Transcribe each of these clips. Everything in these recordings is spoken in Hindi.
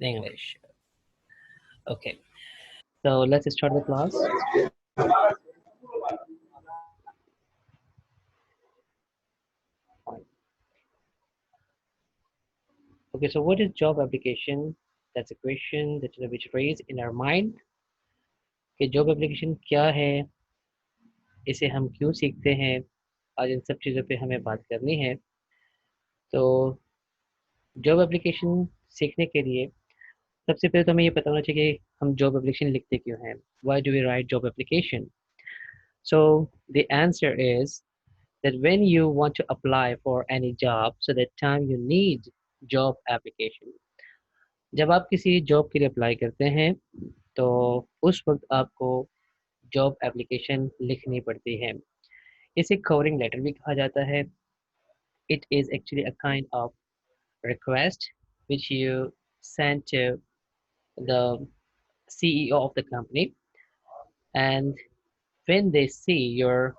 English. Okay, so let's start the class. Fine. Okay, so what is job application? That's a question that which raised in our mind कि जॉब एप्लीकेशन क्या है, इसे हम क्यों सीखते हैं। आज इन सब चीज़ों पे हमें बात करनी है। तो जॉब एप्लीकेशन सीखने के लिए सबसे पहले तो हमें ये पता होना चाहिए कि हम जॉब एप्लीकेशन लिखते क्यों हैं। Why do we write job application? So the answer is that when you want to apply for any job, so that time you need job application. जब आप किसी जॉब के लिए अप्लाई करते हैं तो उस वक्त आपको जॉब एप्लीकेशन लिखनी पड़ती है। इसे कवरिंग लेटर भी कहा जाता है। It is actually a kind of request which you send to the CEO of the company, and when they see your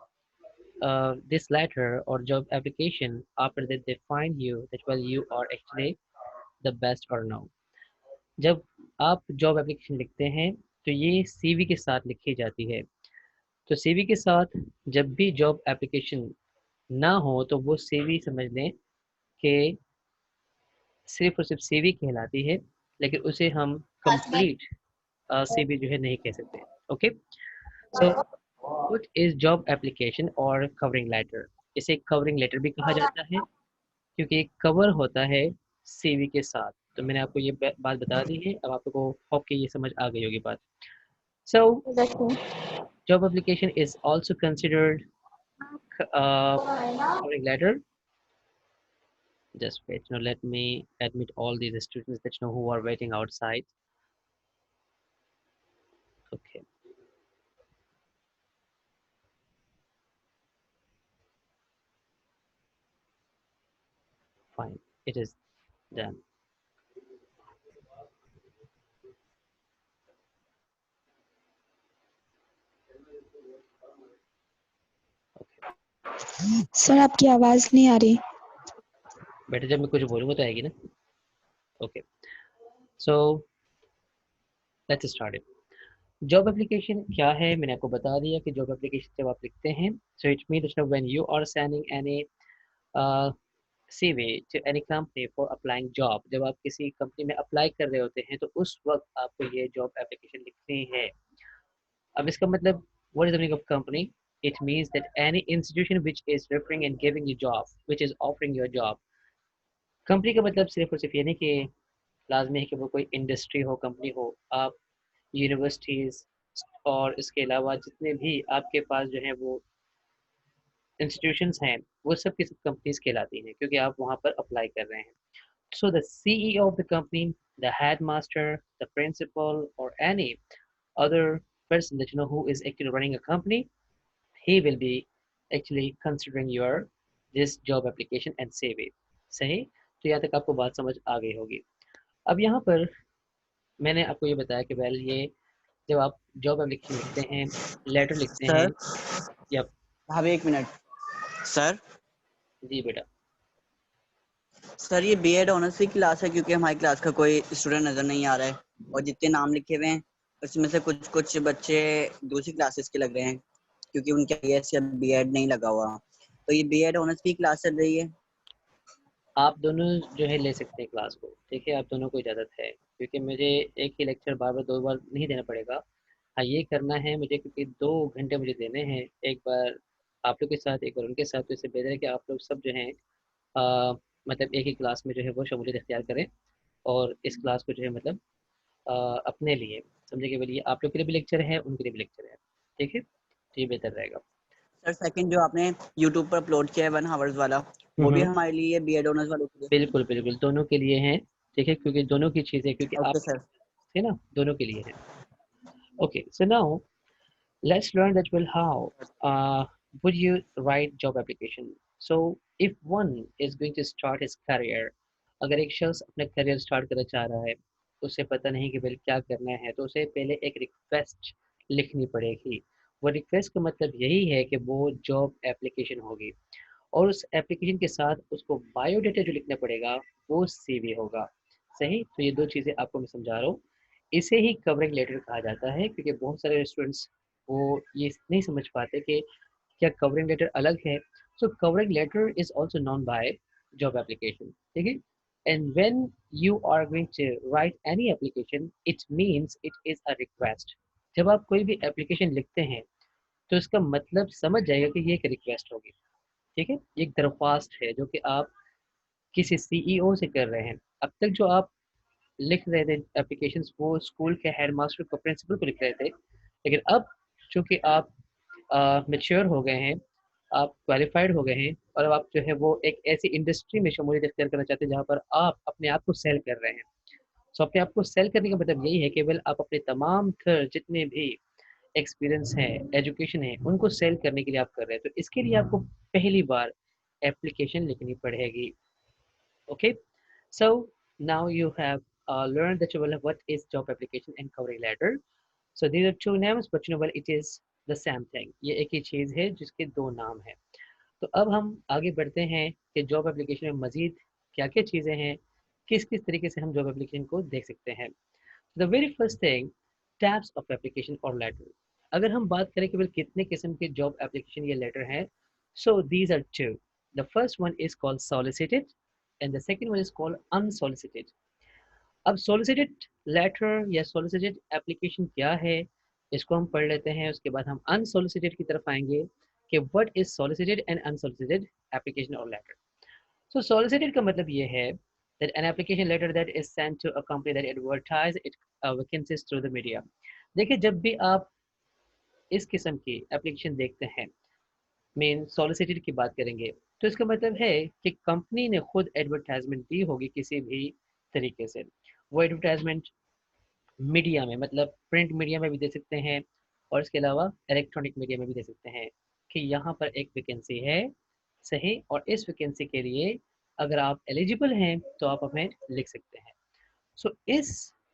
this letter or job application, after that they find you that well you are actually the best or no. जब आप जॉब एप्लीकेशन लिखते हैं तो ये सीवी के साथ लिखी जाती है। तो सीवी के साथ जब भी जॉब एप्लीकेशन ना हो तो वो सीवी समझ लें कि सिर्फ और सिर्फ सीवी कहलाती है, लेकिन उसे हम कंप्लीट सीवी जो है नहीं कह सकते। Okay, so what is job application और कवरिंग लेटर। इसे कवरिंग लेटर भी कहा जाता है क्योंकि एक कवर होता है सीवी के साथ। तो मैंने आपको ये बात बता दी है, अब आप लोगों को होप के ये समझ आ गई होगी बात। सो job application is also considered covering letter. Just wait, now let me admit all these students that know who are waiting outside. Okay, fine, it is done. Sir आपकी आवाज नहीं आ रही। बेटा जब मैं कुछ बोलूंगा तो आएगी ना। Okay, so let's start it. Job application क्या है मैंने आपको बता दिया कि जॉब एप्लीकेशन जब आप लिखते हैं, so it means when you are sending any CV to any company for applying job। जब आप किसी कंपनी में अप्लाई कर रहे होते हैं तो उस वक्त आपको ये जॉब एप्लीकेशन लिखनी है। अब इसका मतलब what is the meaning of company? It means that any institution which is referring and giving you job, which is offering you a job। Company का मतलब सिर्फ और सिर्फ ये नहीं कि लाजमी है कि वो कोई इंडस्ट्री हो, कंपनी हो। आप यूनिवर्सिटीज़ और इसके अलावा जितने भी आपके पास जो है वो इंस्टीट्यूशंस हैं, वो सब की सब कंपनीज कहलाती हैं क्योंकि आप वहाँ पर अप्लाई कर रहे हैं। So the CEO of the company, the headmaster, the principal, or any other person that you know who is actually running a company, he will be actually considering your this job application and CV। सही? तो यहाँ तक आपको बात समझ आ गई होगी। अब यहाँ पर मैंने आपको ये बताया कि वेल ये जब आप जॉब एप्लीकेशन लिखते हैं, लेटर लिखते हैं, सर या भाभी एक मिनट। सर जी बेटा। सर ये बीएड ऑनर्स की क्लास है क्योंकि हमारी क्लास का कोई स्टूडेंट नजर नहीं आ रहा है और जितने नाम लिखे हुए हैं उसमें से कुछ कुछ बच्चे दूसरी क्लासेस के लग रहे हैं क्योंकि उनके आईएएस या बीएड नहीं लगा हुआ। तो ये बीएड ऑनर्स की क्लास चल रही है। आप दोनों जो है ले सकते हैं क्लास को, ठीक है, आप दोनों को इजाज़त है क्योंकि मुझे एक ही लेक्चर बार बार दो बार नहीं देना पड़ेगा। हाँ ये करना है मुझे क्योंकि 2 घंटे मुझे देने हैं, एक बार आप लोग के साथ एक बार उनके साथ। तो इससे बेहतर है कि आप लोग सब जो हैं मतलब एक ही क्लास में जो है वो शमूलियत इख्तियार करें और इस क्लास को जो है मतलब अ, अपने लिए समझे कि बोलिए आप लोग के लिए भी लेक्चर है, उनके लिए भी लेक्चर है, ठीक है, तो ये बेहतर रहेगा। सर सेकंड जो आपने यूट्यूब पर अपलोड किया है 1 आवर्स वाला वो भी हमारे लिए बीएड ऑनर्स वालों के लिए। बिल्कुल बिल्कुल दोनों के लिए हैं, ठीक है, क्योंकि दोनों की चीज़ें क्योंकि आप ओके सर। है ना, दोनों के लिए है। Okay, so now let's learn that well how would you write job application. So if one is going to start his career, अगर एक शख्स अपना करियर स्टार्ट करना चाह रहा है, उसे पता नहीं कि भाई क्या करना है, तो उसे पहले एक रिक्वेस्ट लिखनी पड़ेगी। वो रिक्वेस्ट का मतलब यही है कि वो जॉब एप्लीकेशन होगी और उस एप्लीकेशन के साथ उसको बायोडेटा जो लिखना पड़ेगा वो सीवी होगा। सही, तो ये 2 चीज़ें आपको मैं समझा रहा हूँ। इसे ही कवरिंग लेटर कहा जाता है, क्योंकि बहुत सारे स्टूडेंट्स वो ये नहीं समझ पाते कि क्या कवरिंग लेटर अलग है। So covering letter is also known by job application, ठीक है। And when you are going to write any application, it means it is a request. जब आप कोई भी एप्लीकेशन लिखते हैं तो इसका मतलब समझ जाएगा कि ये एक रिक्वेस्ट होगी, ठीक है। एक दरख्वास्त है जो कि आप किसी सीईओ से कर रहे हैं। अब तक जो आप लिख रहे थे एप्लीकेशंस, वो स्कूल के हेडमास्टर को, प्रिंसिपल को लिख रहे थे, लेकिन अब चूंकि आप मैच्योर हो गए हैं, आप क्वालिफाइड हो गए हैं, और अब आप जो है वो एक ऐसी इंडस्ट्री में शमूलियत इख्तियार करना चाहते हैं जहाँ पर आप अपने आप को सेल कर रहे हैं। सो अपने आप को सेल करने का मतलब यही है कि वेल आप अपने तमाम तर जितने भी एक्सपीरियंस है, एजुकेशन है, उनको सेल करने के लिए आप कर रहे हैं। तो इसके लिए आपको पहली बार एप्लीकेशन लिखनी पड़ेगी। Okay, so now you have learned that what is job application and covering letter. So these are two names, but it is the same thing. ये एक ही चीज़ है जिसके दो नाम हैं। तो अब हम आगे बढ़ते हैं कि जॉब एप्लीकेशन में मज़ीद क्या-क्या चीज़ें हैं, किस-किस तरीके से हम जॉब एप्लीकेशन को देख सकते हैं। The very first thing, types of application और लेटर। अगर हम बात करें कि कितने किस्म के जॉब एप्लीकेशन या लेटर हैं, so these are two. The first one is called solicited and the second one is called unsolicited. अब सॉलिसिटेड लेटर या सॉलिसिटेड एप्लीकेशन क्या है, इसको हम पढ़ लेते हैं, उसके बाद हम अनसॉलिसिटेड की तरफ आएंगे कि what is solicited and unsolicited application और लेटर। सो सॉलिसिटेड का मतलब ये है that an application letter that is sent to a company that advertise its vacancies through the media. देखिए, जब भी आप इस किस्म की एप्लीकेशन देखते हैं, मेन सॉलिसिटेड की बात करेंगे, तो इसका मतलब है कि कंपनी ने खुद एडवर्टाइजमेंट दी होगी किसी भी तरीके से। वो एडवर्टाइजमेंट मीडिया में, मतलब प्रिंट मीडिया में भी दे सकते हैं, और इसके अलावा इलेक्ट्रॉनिक मीडिया में भी दे सकते हैं कि यहाँ पर एक वैकेंसी है, सही, और इस वैकेंसी के लिए अगर आप एलिजिबल हैं तो आप हमें लिख सकते हैं। सो इस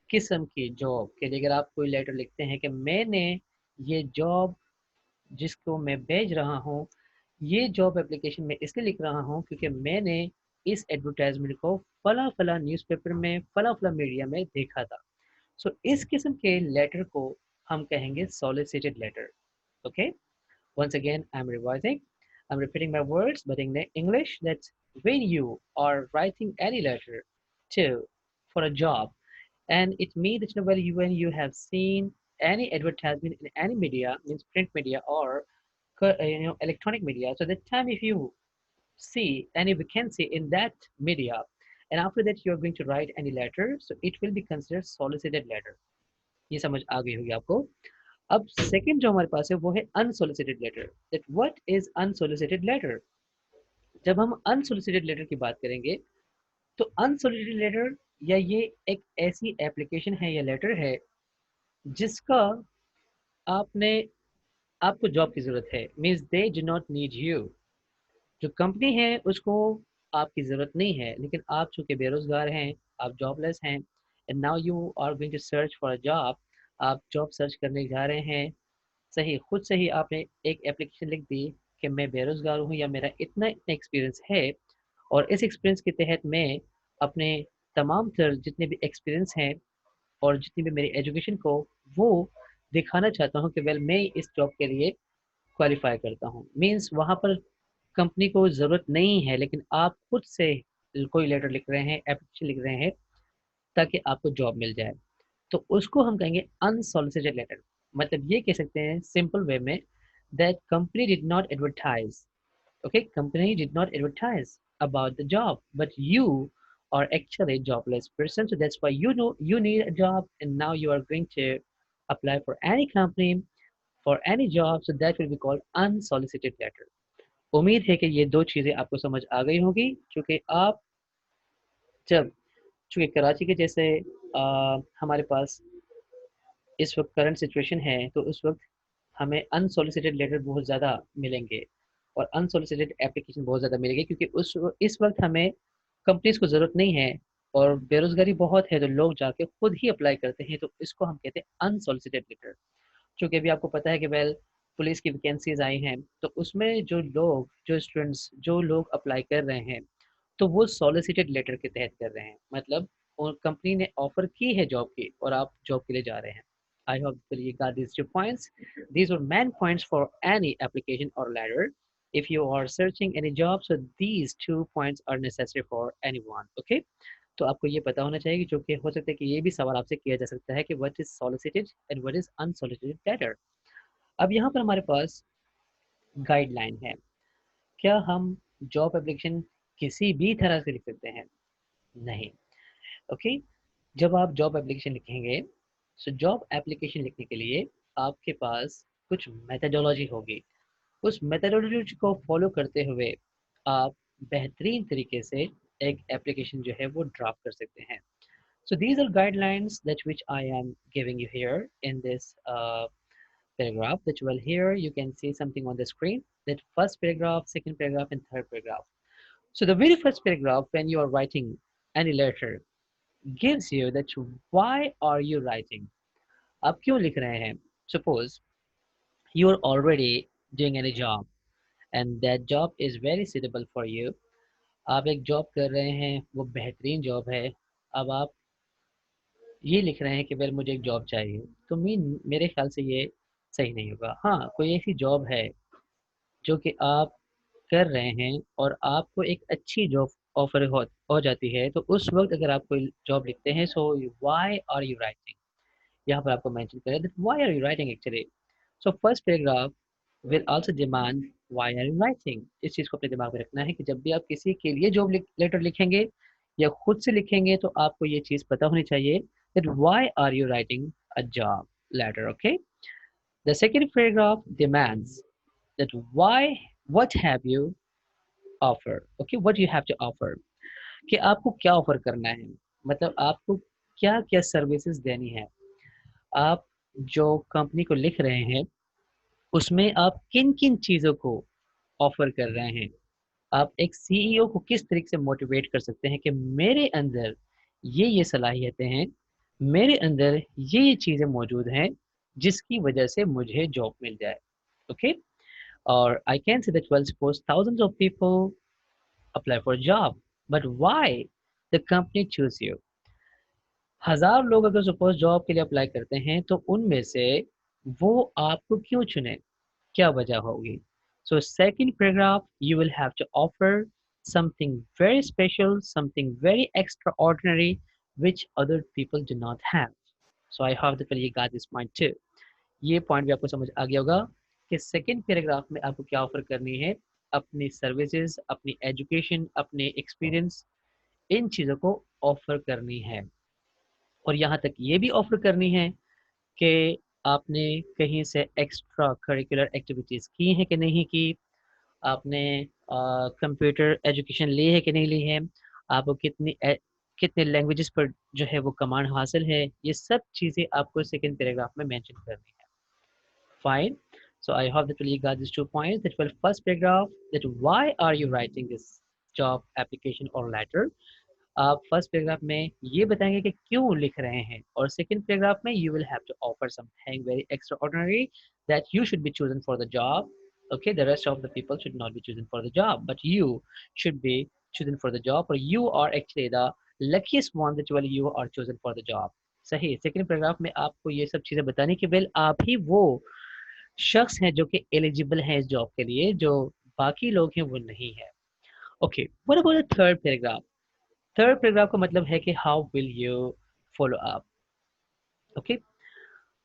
किस्म की जॉब के लिए अगर आप कोई लेटर लिखते हैं कि मैंने ये जॉब जिसको मैं भेज रहा हूँ, ये जॉब एप्लीकेशन में इसलिए लिख रहा हूँ क्योंकि मैंने इस एडवर्टाइजमेंट को फला फला न्यूज़पेपर में, फला फला मीडिया में देखा था। सो इस किस्म के लेटर को हम कहेंगे solicited letter. Okay, once again I'm revising, I'm repeating my words but in English, that when you are writing any letter to for a job, and it means that when you have seen any advertisement in any media, means print media or electronic media, so that time if you see any vacancy in that media, and after that you are going to write any letter, so it will be considered solicited letter. ये समझ आ गई होगी आपको। अब सेकंड जो हमारे पास है वो है unsolicited letter. That what is unsolicited letter. जब हम अनसोलिसिटेड लेटर की बात करेंगे, तो अनसोलिसिटेड लेटर या ये एक ऐसी एप्लीकेशन है या लेटर है जिसका आपने आपको जॉब की ज़रूरत है, means they do not need you. जो कंपनी है उसको आपकी ज़रूरत नहीं है, लेकिन आप चूँकि बेरोज़गार हैं, आप जॉबलेस हैं, and now you are going to search for a job, आप जॉब सर्च करने जा रहे हैं, सही, खुद से ही आपने एक एप्लीकेशन लिख दी कि मैं बेरोज़गार हूँ या मेरा इतना इतना एक्सपीरियंस है, और इस एक्सपीरियंस के तहत मैं अपने तमाम तर जितने भी एक्सपीरियंस हैं और जितनी भी मेरी एजुकेशन को वो दिखाना चाहता हूँ कि वेल मैं इस जॉब के लिए क्वालिफाई करता हूँ। मीन्स वहाँ पर कंपनी को ज़रूरत नहीं है, लेकिन आप खुद से कोई लेटर लिख रहे हैं, एप्लीकेशन लिख रहे हैं ताकि आपको जॉब मिल जाए, तो उसको हम कहेंगे अनसॉलिसिटेड लेटर। मतलब ये कह सकते हैं सिंपल वे में, that company did not advertise, okay, company did not advertise about the job, but you are actually a jobless person, so that's why you know you need a job, and now you are going to apply for any company for any job, so that will be called unsolicited letter. उम्मीद है कि ये दो चीज़ें आपको समझ आ गई होगी, क्योंकि आप जब चूँकि कराची के जैसे हमारे पास इस वक्त करंट सिचुएशन है, तो उस वक्त हमें अनसॉलिसिटेड लेटर बहुत ज़्यादा मिलेंगे और अनसॉलिसिटेड एप्लीकेशन बहुत ज़्यादा मिलेंगे, क्योंकि इस वक्त हमें कंपनीज को ज़रूरत नहीं है और बेरोज़गारी बहुत है, तो लोग जाके खुद ही अप्लाई करते हैं, तो इसको हम कहते हैं अनसॉलिसिटेड लेटर। चूँकि अभी आपको पता है कि वेल पुलिस की वैकेंसीज आई हैं, तो उसमें जो स्टूडेंट्स जो लोग अप्लाई कर रहे हैं, तो वो सॉलिसिटेड लेटर के तहत कर रहे हैं। मतलब और कंपनी ने ऑफर की है जॉब की और आप जॉब के लिए जा रहे हैं. I hope that you got these 2 points. These are main points for any application or ladder. If you are searching any job, so these 2 points are necessary for anyone. Okay? तो आपको ये पता होना चाहिए कि जो कि हो सकता है कि ये भी सवाल आपसे किया जा सकता है कि what is solicited and what is unsolicited ladder. अब यहाँ पर हमारे पास गाइडलाइन है. क्या हम जॉब एप्लीकेशन किसी भी तरह से लिख सकते हैं? नहीं. ओके. जब आप जॉब एप्लीकेशन लिखेंगे, सो जॉब एप्लीकेशन लिखने के लिए आपके पास कुछ मेथडोलॉजी होगी. उस मेथडोलॉजी को फॉलो करते हुए आप बेहतरीन तरीके से एक एप्लीकेशन जो है वो ड्राफ्ट कर सकते हैं. So these are guidelines that which I am giving you here in this paragraph. That well, here you can see something on the screen. That first paragraph, second paragraph, and third paragraph. So the very first paragraph, when you are writing any letter, gives you that why are you writing? आप क्यों लिख रहे हैं? Suppose you are already doing any job and that job is very suitable for you. आप एक जॉब कर रहे हैं, वो बेहतरीन जॉब है. अब आप ये लिख रहे हैं कि वेल मुझे एक जॉब चाहिए, तो मेरे ख्याल से ये सही नहीं होगा. हाँ, कोई ऐसी जॉब है जो कि आप कर रहे हैं और आपको एक अच्छी जॉब ऑफर हो जाती है, तो उस वक्त अगर आप कोई जॉब लिखते हैं, so why are you writing, यहाँ पर आपको मेंशन करें that why are you writing actually. So first paragraph will also demand why are you writing. इस चीज़ को अपने दिमाग में रखना है कि जब भी आप किसी के लिए जॉब लेटर लिखेंगे या खुद से लिखेंगे, तो आपको ये चीज़ पता होनी चाहिए that why are you writing a job letter. Okay. The second paragraph demands that why, what have you offer. Okay, what you have to offer, कि आपको क्या ऑफर करना है, मतलब आपको क्या क्या सर्विसेज देनी है. आप जो कंपनी को लिख रहे हैं उसमें आप किन किन चीज़ों को ऑफर कर रहे हैं. आप एक सीईओ को किस तरीके से मोटिवेट कर सकते हैं कि मेरे अंदर ये सलाहियतें हैं, मेरे अंदर ये चीज़ें मौजूद हैं जिसकी वजह से मुझे जॉब मिल जाए. ओके. और I can say that well suppose thousands of people apply for a job, but why the company choose you. 1000 लोग अगर सपोज जॉब के लिए अप्लाई करते हैं, तो उनमें से वो आपको क्यों चुने, क्या वजह होगी. So second paragraph you will have to offer something very special, something very extraordinary which other people do not have. So I hope that you got this point too. ये पॉइंट भी आपको समझ आ गया होगा कि सेकंड पैराग्राफ में आपको क्या ऑफर करनी है, अपनी सर्विसेज, अपनी एजुकेशन, अपने एक्सपीरियंस, इन चीज़ों को ऑफर करनी है. और यहाँ तक ये भी ऑफर करनी है कि आपने कहीं से एक्स्ट्रा करिकुलर एक्टिविटीज़ की हैं कि नहीं की, आपने कंप्यूटर एजुकेशन ली है कि नहीं ली है, आपको कितने लैंग्वेजेस पर जो है वो कमांड हासिल है, ये सब चीज़ें आपको सेकंड पैराग्राफ में मेंशन करनी है. Fine. So I hope that you got these 2 points. That well, first paragraph, that why are you writing this job application or letter? आप फर्स्ट पैराग्राफ में ये बताएंगे कि क्यों लिख रहे हैं, और सेकंड पैराग्राफ में you will have to offer something very extraordinary that you should be chosen for the job. Okay, the rest of the people should not be chosen for the job, but you should be chosen for the job, or you are actually the luckiest one that well you are chosen for the job. सही. सेकंड पैराग्राफ में आपको ये सब चीज़ें बतानी कि वेल आप ही वो शख्स हैं जो कि एलिजिबल हैं इस जॉब के लिए, जो बाकी लोग हैं वो नहीं है. Okay, what about the third paragraph. Third paragraph का मतलब है कि how will you follow up. Okay,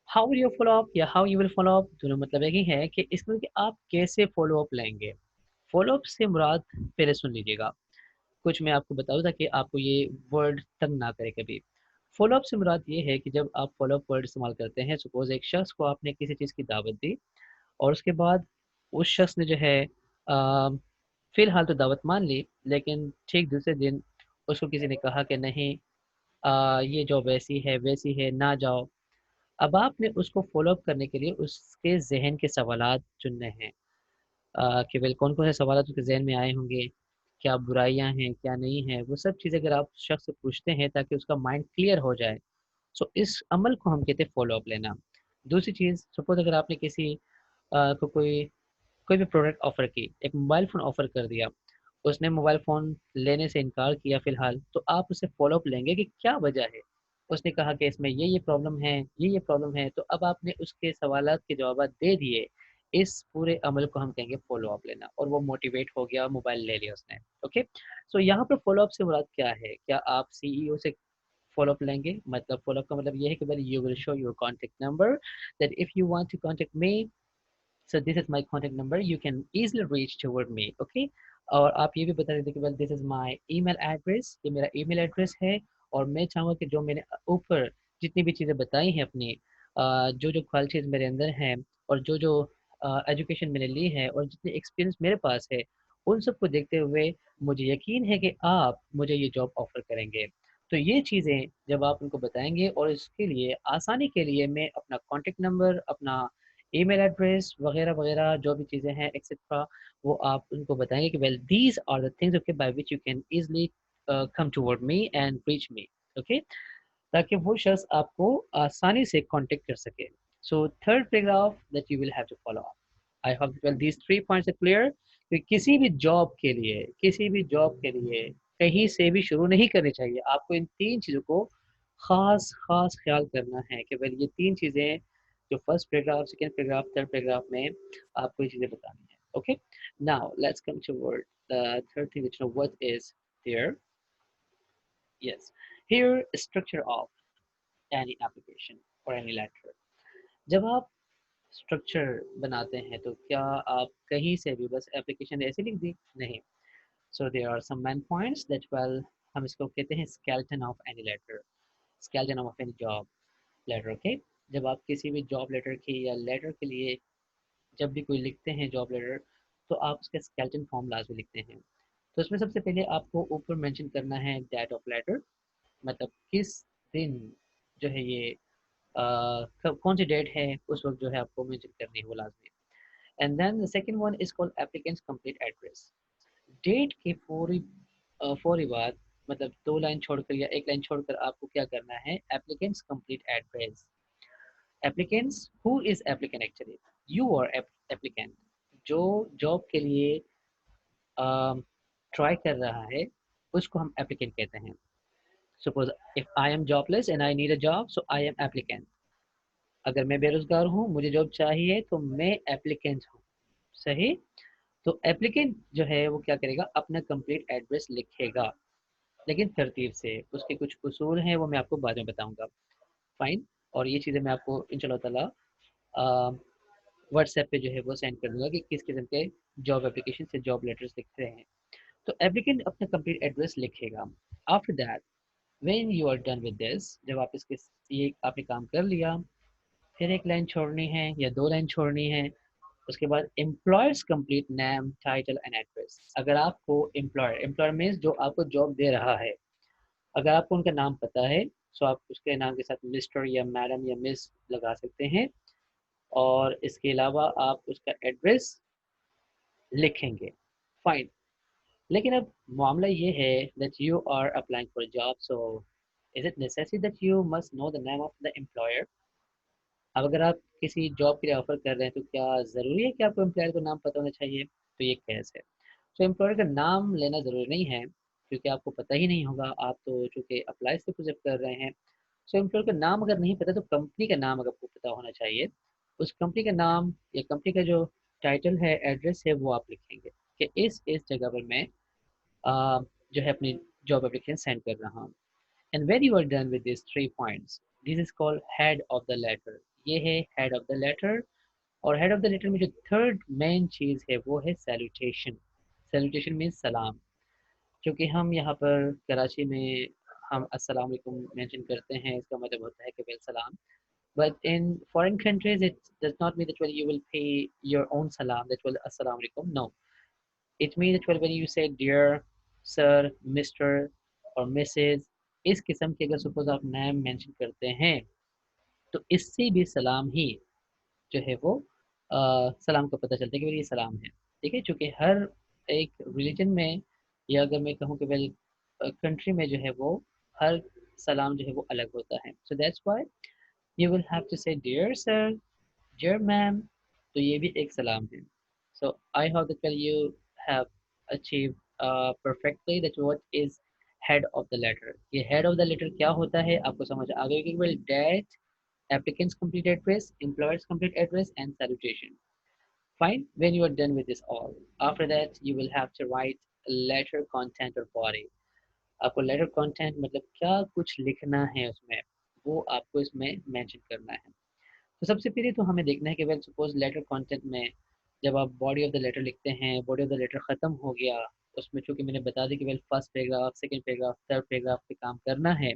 how will you follow up या how you will follow up, दोनों मतलब एक ही है कि इसमें कि आप कैसे फॉलो अप लेंगे. फॉलो अप से मुराद पहले सुन लीजिएगा, कुछ मैं आपको बताऊँ ताकि आपको ये वर्ड तंग ना करे कभी. फॉलो अप से मुराद ये है कि जब आप फॉलो अप वर्ड इस्तेमाल करते हैं, सपोज एक शख्स को आपने किसी चीज़ की दावत दी और उसके बाद उस शख्स ने जो है फ़िलहाल तो दावत मान ली, लेकिन ठीक दूसरे दिन उसको किसी ने कहा कि नहीं, ये जॉब वैसी है, ना जाओ. अब आपने उसको फ़ॉलो अप करने के लिए उसके ज़हन के सवालात चुनने हैं, कि वेल कौन-कौन से सवालात उसके ज़हन में आए होंगे, क्या बुराइयाँ हैं, क्या नहीं है, वो सब चीज़ें अगर आप शख्स से पूछते हैं ताकि उसका माइंड क्लियर हो जाए, सो इस अमल को हम कहते हैं फ़ॉलो अप लेना. दूसरी चीज़, सपोज़ अगर आपने किसी को कोई भी प्रोडक्ट ऑफ़र की, एक मोबाइल फ़ोन ऑफ़र कर दिया, उसने मोबाइल फ़ोन लेने से इनकार किया फ़िलहाल, तो आप उससे फ़ॉलो अप लेंगे कि क्या वजह है? उसने कहा कि इसमें ये प्रॉब्लम है, ये प्रॉब्लम है, तो अब आपने उसके सवालात के जवाबात दे दिए। इस पूरे अमल को हम कहेंगे फ़ॉलो अप लेना और वो मोटिवेट हो गया, मोबाइल ले लिया उसने, ओके? सो यहाँ पर फ़ॉलो अप से मुराद क्या है? क्या आप सीईओ से फ़ॉलो अप लेंगे? मतलब फ़ॉलो अप का मतलब ये है कि well you will show your contact number that if you want to contact me, so this is my contact number, you can easily reach toward me, okay? और आप ये भी बता देते कि well this is my email address, ये मेरा email address है और मैं चाहूँगा कि जो मैंने ऊपर जितनी भी चीज़ें बताई हैं अपनी, जो जो क्वालिटीज़ मेरे अंदर हैं और जो जो एजुकेशन मैंने ली है और जितने एक्सपीरियंस मेरे पास है, उन सबको देखते हुए मुझे यकीन है कि आप मुझे ये जॉब ऑफ़र करेंगे। तो ये चीज़ें जब आप उनको बताएँगे और इसके लिए आसानी के लिए मैं अपना कॉन्टैक्ट नंबर, अपना ईमेल एड्रेस वगैरह-वगैरह जो भी चीज़ें हैं एक्सेट्रा, वो आप उनको बताएँगे कि well these are the things okay by which you can easily come toward me and reach me, okay? ताकि वो शख्स आपको आसानी से कॉन्टैक्ट कर सके। So third paragraph that you will have to follow up. I hope well these 3 points are clear कि किसी भी जॉब के लिए कहीं से भी शुरू नहीं करनी चाहिए। आपको इन 3 चीज़ों को ख़ास ख़्याल करना है कि वेल ये 3 चीज़ें जो first paragraph, second paragraph, third paragraph में आपको ये चीज़ें बतानी है। Okay? Now let's come toward the third thing which what is there? Yes, here structure of any application or any letter. जब आप स्ट्रक्चर बनाते हैं तो क्या आप कहीं से भी बस एप्लीकेशन ऐसे लिख दी? नहीं। So there are some main points that well हम इसको कहते हैं skeleton of any letter, skeleton of any job letter, okay? जब आप किसी भी जॉब लेटर की या लेटर के लिए जब भी कोई लिखते हैं जॉब लेटर, तो आप उसका स्केलेटन फॉर्म लाजमी लिखते हैं। तो उसमें सबसे पहले आपको ऊपर मेंशन करना है डेट ऑफ लेटर, मतलब किस दिन जो है ये कौन सी डेट है उस वक्त जो है आपको मेंशन करनी है वो लाजमी। And then the second one is called applicant's complete address. Date के फौरी बाद, मतलब 2 लाइन छोड़कर या 1 लाइन छोड़कर आपको क्या करना है, applicant's complete address. Applicant's, who is applicant actually? You are applicant. जो जॉब के लिए ट्राई कर रहा है उसको हम एप्लीकेंट कहते हैं। Suppose if I am jobless and I need a job, so I am applicant. अगर मैं बेरोजगार हूँ, मुझे जॉब चाहिए, तो मैं एप्लीकेंट हूँ। सही? तो एप्लीकेंट जो है वो क्या करेगा, अपना कंप्लीट एड्रेस लिखेगा, लेकिन तरतीब से। उसके कुछ उसूल हैं, वो मैं आपको बाद में बताऊंगा। फाइन। और ये चीज़ें मैं आपको इंशाल्लाह ताला व्हाट्सएप पे जो है वो सेंड कर दूंगा कि किस किस्म के जॉब एप्लीकेशन से जॉब लेटर्स लिख रहे हैं। तो एप्लीकेंट अपना कंप्लीट एड्रेस लिखेगा। After that when you are done with this, जब आप इसके ये आपने काम कर लिया, फिर 1 लाइन छोड़नी है या 2 लाइन छोड़नी है। उसके बाद employers complete name, title and address. अगर आपको एम्प्लॉयर मीन्स जो आपको जॉब दे रहा है, अगर आपको उनका नाम पता है, सो आप उसके नाम के साथ मिस्टर या मैडम या मिस लगा सकते हैं। और इसके अलावा आप उसका एड्रेस लिखेंगे। फाइन। लेकिन अब मामला ये है that you are applying for job, so is it necessary that you must know the name of the employer? अब अगर आप किसी जॉब के लिए ऑफर कर रहे हैं तो क्या ज़रूरी है कि आपको एम्प्लॉयर का नाम पता होना चाहिए? तो ये केस है। तो एम्प्लॉयर का नाम लेना ज़रूरी नहीं है, क्योंकि आपको पता ही नहीं होगा, आप तो चूँकि अप्लाई से कुछ कर रहे हैं। सो एम्प्लॉयर का नाम अगर नहीं पता तो कंपनी का नाम अगर आपको पता होना चाहिए। उस कंपनी का नाम या कंपनी का जो टाइटल है, एड्रेस है, वो आप लिखेंगे कि इस जगह पर मैं जो है अपनी जॉब एप्लीकेशन सेंड कर रहा हूँ। And when you are done with these 3 points, this is called head of the letter. ये है head of the letter। और head of the letter में जो थर्ड मेन चीज़ है वो है salutation। salutation means सलाम। क्योंकि हम यहाँ पर कराची में हम अस्सलाम वालेकुम मेंशन करते हैं, इसका मतलब होता है कि वेल सलाम। But in foreign countries it does not mean that well you will pay your own salam, that well assalamu alaikum. No, it means that well when you say dear, sir, Mr और Mrs, इस किस्म के अगर सपोज आप नाम मेंशन करते हैं, तो इससे भी सलाम ही जो है वो सलाम का पता चलता है कि भाई ये सलाम है। ठीक है? चूँकि हर एक रिलीजन में, या अगर मैं कहूँ कि वेल कंट्री में जो है वो हर सलाम जो है वो अलग होता है। So that's why you will have to say dear sir, dear ma'am. तो ये भी एक सलाम है। So I hope that you have achieve perfectly that what is head of the letter. ये head of the letter क्या होता है आपको समझ आ गया कि well that applicant's complete address, employer's complete address and salutation. Fine. When you are done with this all, after that you will have to write letter content or body. आपको लेटर कंटेंट मतलब क्या कुछ लिखना है उसमें, वो आपको इसमें मेंशन करना है। तो सबसे पहले तो हमें देखना है कि वेल सपोज लेटर कंटेंट में जब आप बॉडी ऑफ द लेटर लिखते हैं, बॉडी ऑफ द लेटर ख़त्म हो गया, उसमें चूंकि मैंने बता दिया कि well first paragraph, second paragraph, third paragraph पे काम करना है।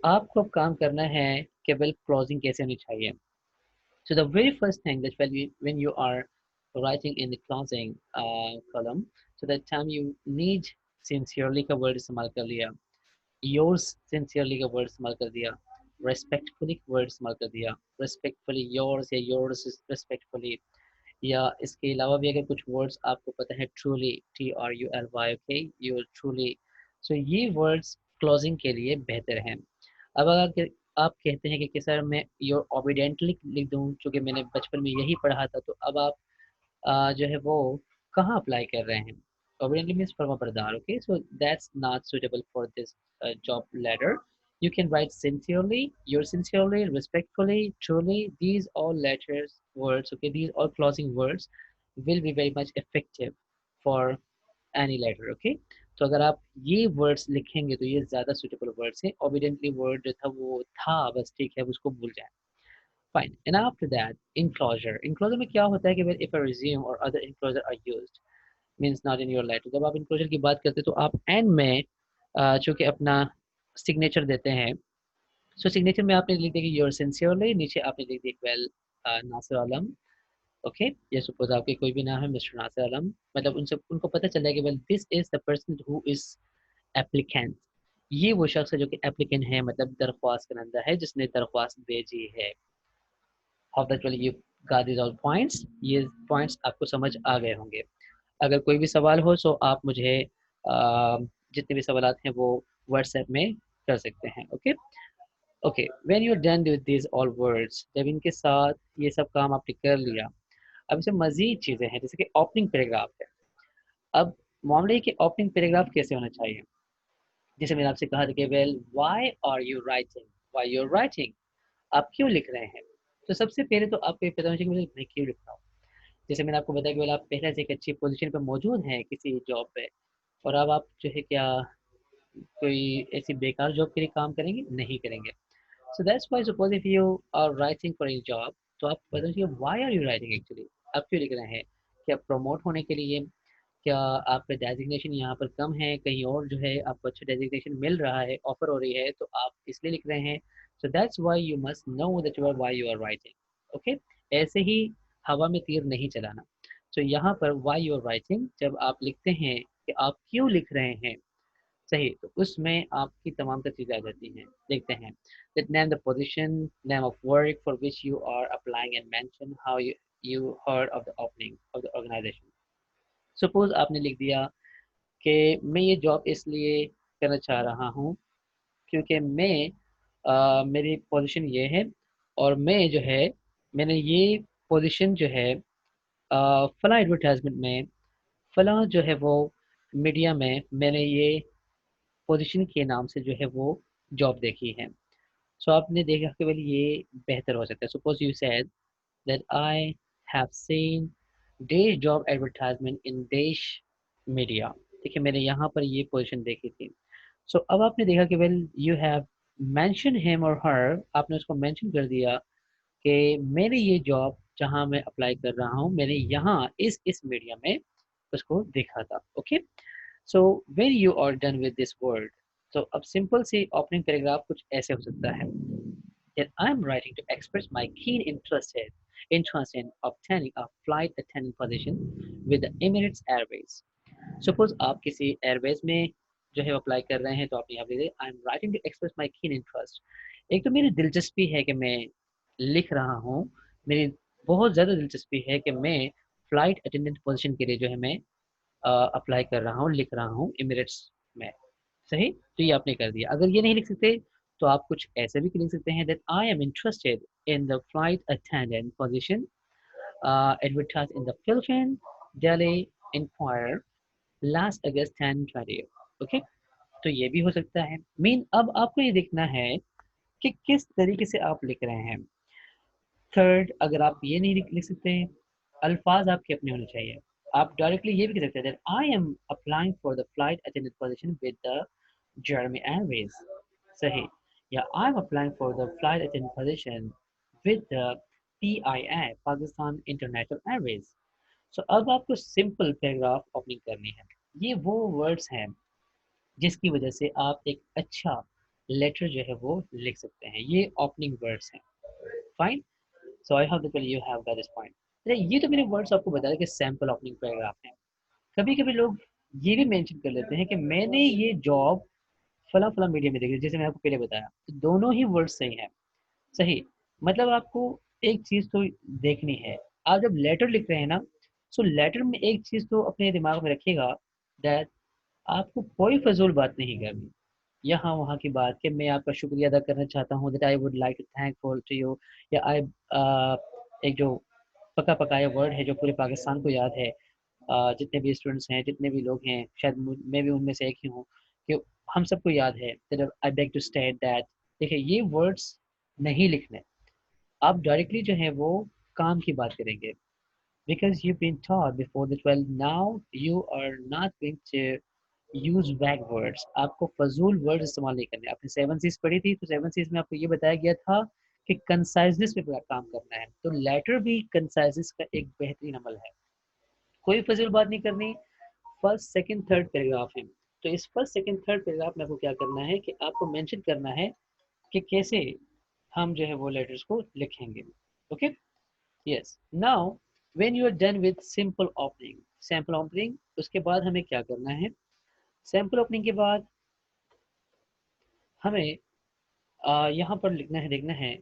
आपको अब काम करना है कि वेल क्लोजिंग कैसे होनी चाहिए। So the very first thing that when you are writing in the closing column, so that time you need sincerely का word इस्तेमाल कर लिया, yours sincerely का word इस्तेमाल कर दिया, respectfully का word इस्तेमाल कर दिया, respectfully yours या yours is respectfully, या इसके अलावा भी अगर कुछ वर्ड्स आपको पता है truly TRULY, okay, you truly, so ये वर्ड्स क्लोजिंग के लिए बेहतर हैं। अब अगर आप कहते हैं कि सर मैं योर ओबिडेंटली लिख दूं, चूंकि मैंने बचपन में यही पढ़ा था, तो अब आप जो है वो कहाँ अप्लाई कर रहे हैं। ओबिडेंटली मीन्स फर्माबरदार, okay, so that's not suitable for this job letter. You can write sincerely, you're sincerely, respectfully, truly. These all letters, words, okay, these all closing words will be very much effective for any letter, okay. तो अगर आप ये वर्ड्स लिखेंगे तो ये ज़्यादा सुटेबल वर्ड्स हैं। ओबिडेंटली वर्ड जो था वो था बस, ठीक है, उसको भूल जाए। Fine. And after that enclosure. Enclosure में क्या होता है कि इफ अ रिज्यूम और other enclosure are used means not in your letter. जब आप इनक्लोजर की बात करते हैं तो आप एंड में चूंकि अपना सिग्नेचर देते हैं, सो सिग्नेचर में आपने लिख दिया कि योर सिंसियरली, नीचे आपने लिख दिया वेल नासिर आलम, ओके। ये सपोज आपके कोई भी नाम है मिस्टर नासिर आलम, मतलब उनसे उनको पता चल जाएगा well this is the person who is applicant. ये वो शख्स है जो कि एप्लीकेंट है, मतलब दरख्वास्त करंदा है जिसने दरख्वास्त भेजी है। How that will you got this all points, ये पॉइंट्स आपको समझ आ गए होंगे। अगर कोई भी सवाल हो तो आप मुझे जितने भी सवाल हैं वो व्हाट्सएप में कर सकते हैं, okay. Okay, when you are done with this all words, जब इनके साथ ये सब काम आपने कर लिया, अब इसमें मजीद चीज़ें हैं जैसे कि ओपनिंग पैराग्राफ है। अब मामले कि ओपनिंग पैराग्राफ कैसे होना चाहिए, जैसे मैंने आपसे कहा था कि well why are you writing, why you are writing, आप क्यों लिख रहे हैं। तो सबसे पहले तो आपको ये पता होना चाहिए कि मैं क्यों लिख रहा हूँ। जैसे मैंने आपको बताया कि वेल आप पहले से एक अच्छी पोजीशन पर मौजूद हैं किसी जॉब पे, और अब आप जो है क्या कोई ऐसी बेकार जॉब के लिए काम करेंगे, नहीं करेंगे। So that's why suppose if you are writing for a job, तो आप पता चाहिए why are you writing actually, आप क्यों लिख रहे हैं। क्या प्रमोट होने के लिए, क्या आपका डेजिग्नेशन यहाँ पर कम है, कहीं और जो है आपको अच्छा डेजिग्नेशन मिल रहा है, ऑफर हो रही है, तो आप इसलिए लिख रहे हैं। So that's why you must know that you are why you are writing, okay. ऐसे ही हवा में तीर नहीं चलाना। तो यहाँ पर व्हाई यू आर राइटिंग जब आप लिखते हैं कि आप क्यों लिख रहे हैं, सही, तो उसमें आपकी तमाम तर चीज़ें आ जाती हैं। देखते हैं that name the position, name of work for which you are applying and mention how you heard of the opening of the organization. Suppose आपने लिख दिया कि मैं ये जॉब इसलिए करना चाह रहा हूँ क्योंकि मैं मेरी पोजीशन ये है, और मैं जो है मैंने ये पोजीशन जो है फला एडवर्टाइजमेंट में, फला जो है वो मीडिया में मैंने ये पोजीशन के नाम से जो है वो जॉब देखी है। सो आपने देखा कि वेल ये बेहतर हो सकता है। Suppose you said that I have seen देश जॉब एडवर्टाइजमेंट इन देश मीडिया, ठीक है, मैंने यहाँ पर ये पोजीशन देखी थी। सो अब आपने देखा कि well you have mention him और हर, आपने उसको मेंशन कर दिया कि मैंने ये जॉब जहाँ मैं अप्लाई कर रहा हूँ मैंने यहाँ इस मीडिया में उसको देखा था, okay. So when you are done with this word, तो अब सिंपल सी ओपनिंग पैराग्राफ कुछ ऐसे हो सकता है that I'm writing to express my keen interest in obtaining a flight attendant position with the Emirates Airways. Suppose आप किसी एयरवेज में जो है अप्लाई कर रहे हैं, तो आप यहाँ पे I am writing to express my keen interest. एक तो मेरी दिलचस्पी है कि मैं लिख रहा हूँ, मेरी बहुत ज़्यादा दिलचस्पी है कि मैं फ्लाइट अटेंडेंट पोजीशन के लिए जो है मैं अप्लाई कर रहा हूँ, लिख रहा हूँ एमिरेट्स में, सही। तो ये आपने कर दिया। अगर ये नहीं लिख सकते तो आप कुछ ऐसे भी लिख सकते हैं that I am interested in the flight attendant position advertise in the Philippine Daily Inquirer last August 10/20। Okay, तो ये भी हो सकता है। मीन अब आपको ये देखना है कि किस तरीके से आप लिख रहे हैं। थर्ड, अगर आप ये नहीं लिख सकते, अल्फाज आपके अपने होने चाहिए। आप डायरेक्टली ये भी कह सकते हैं, I am applying for the flight attendant position with the जर्मी एयरवेज, सही। या I am applying for the flight attendant position with the PIA, Pakistan international airways. So अब आपको सिंपल पैराग्राफ ओपनिंग करनी है। ये वो वर्ड्स हैं जिसकी वजह से आप एक अच्छा लेटर जो है वो लिख सकते हैं। ये ओपनिंग वर्ड्स हैं। Fine. So I hope that you have got this point. ये तो मैंने वर्ड्स आपको बताया कि सैम्पल ओपनिंग पैराग्राफ है। कभी कभी लोग ये भी मेंशन कर लेते हैं कि मैंने ये जॉब फला फला मीडिया में देखी, जैसे मैंने आपको पहले बताया। तो दोनों ही वर्ड सही हैं, सही। मतलब आपको एक चीज तो देखनी है, आप जब लेटर लिख रहे हैं ना, सो लेटर में एक चीज तो अपने दिमाग में रखिएगा, दैट आपको कोई फजूल बात नहीं करनी। यहाँ वहाँ की बात कि मैं आपका शुक्रिया अदा करना चाहता हूँ, that I would like to thankful to you, या आई एक जो पका पकाया वर्ड है जो पूरे पाकिस्तान को याद है, जितने भी स्टूडेंट्स हैं, जितने भी लोग हैं, शायद मैं भी उनमें से एक ही हूँ, कि हम सबको याद है that I beg to state that. देखिए, ये वर्ड्स नहीं लिखने, आप डायरेक्टली जो है वो काम की बात करेंगे। Because you been taught before the 12, now you are not going to use वैग वर्ड्स। आपको फजूल वर्ड्स इस्तेमाल नहीं करने। आपने 7 C's पढ़ी थी, तो 7 C's में आपको ये बताया गया था कि कंसाइजनेस पे काम करना है। तो लेटर भी कंसाइजनेस का एक बेहतरीन अमल है। कोई फजूल बात नहीं करनी। फर्स्ट सेकंड थर्ड पैराग्राफ है, तो इस फर्स्ट सेकंड थर्ड पैराग्राफ में आपको क्या करना है कि आपको मेंशन करना है कि कैसे हम जो है वो लेटर्स को लिखेंगे। Okay, yes. Now when you are done with simple opening, sample opening, उसके बाद हमें क्या करना है? सैम्पल ओपनिंग के बाद हमें यहाँ पर लिखना है, देखना है।